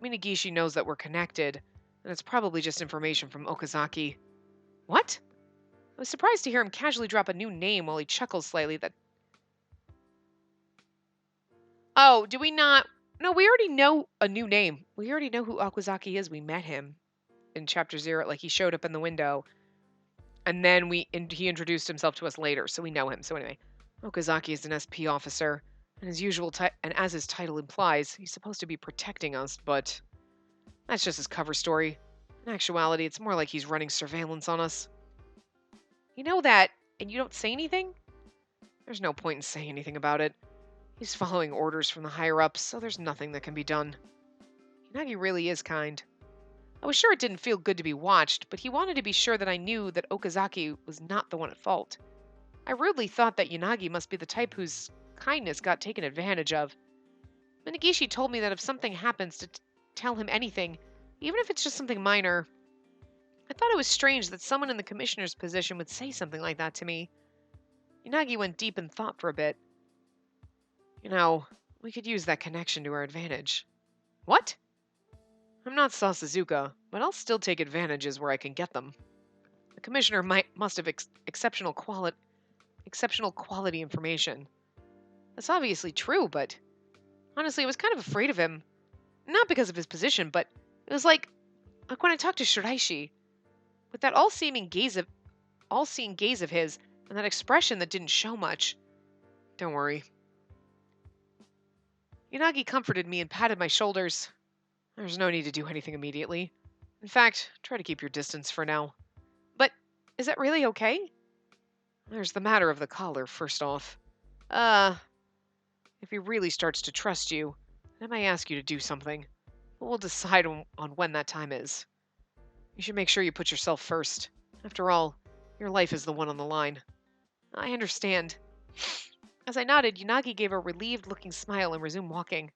Minagishi knows that we're connected, then it's probably just information from Okazaki. What? I was surprised to hear him casually drop a new name while he chuckled slightly. Oh, do we not... No, we already know a new name. We already know who Okazaki is. We met him in chapter 0. Like, he showed up in the window, and then he introduced himself to us later, so we know him. So anyway, Okazaki is an SP officer, and and as his title implies, he's supposed to be protecting us, but that's just his cover story. In actuality, it's more like he's running surveillance on us. You know that, and you don't say anything? There's no point in saying anything about it. He's following orders from the higher-ups, so there's nothing that can be done. Yanagi really is kind. I was sure it didn't feel good to be watched, but he wanted to be sure that I knew that Okazaki was not the one at fault. I rudely thought that Yanagi must be the type whose kindness got taken advantage of. Minagishi told me that if something happens to tell him anything, even if it's just something minor. I thought it was strange that someone in the commissioner's position would say something like that to me. Yanagi went deep in thought for a bit. You know, we could use that connection to our advantage. What? I'm not Sasazuka, but I'll still take advantages where I can get them. The commissioner must have exceptional quality information. That's obviously true, but honestly, I was kind of afraid of him. Not because of his position, but it was like when I talked to Shiraishi, with that all-seeing gaze of his, and that expression that didn't show much. Don't worry. Yanagi comforted me and patted my shoulders. There's no need to do anything immediately. In fact, try to keep your distance for now. But is that really okay? There's the matter of the collar, first off. If he really starts to trust you, then I may ask you to do something. But we'll decide on when that time is. You should make sure you put yourself first. After all, your life is the one on the line. I understand. As I nodded, Yanagi gave a relieved-looking smile and resumed walking.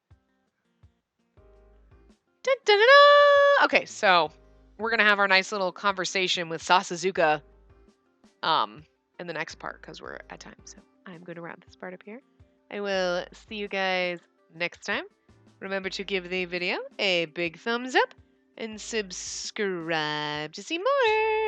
Da-da-da-da! Okay, so we're gonna have our nice little conversation with Sasazuka in the next part because we're at time. So I'm going to wrap this part up here. I will see you guys next time. Remember to give the video a big thumbs up and subscribe to see more.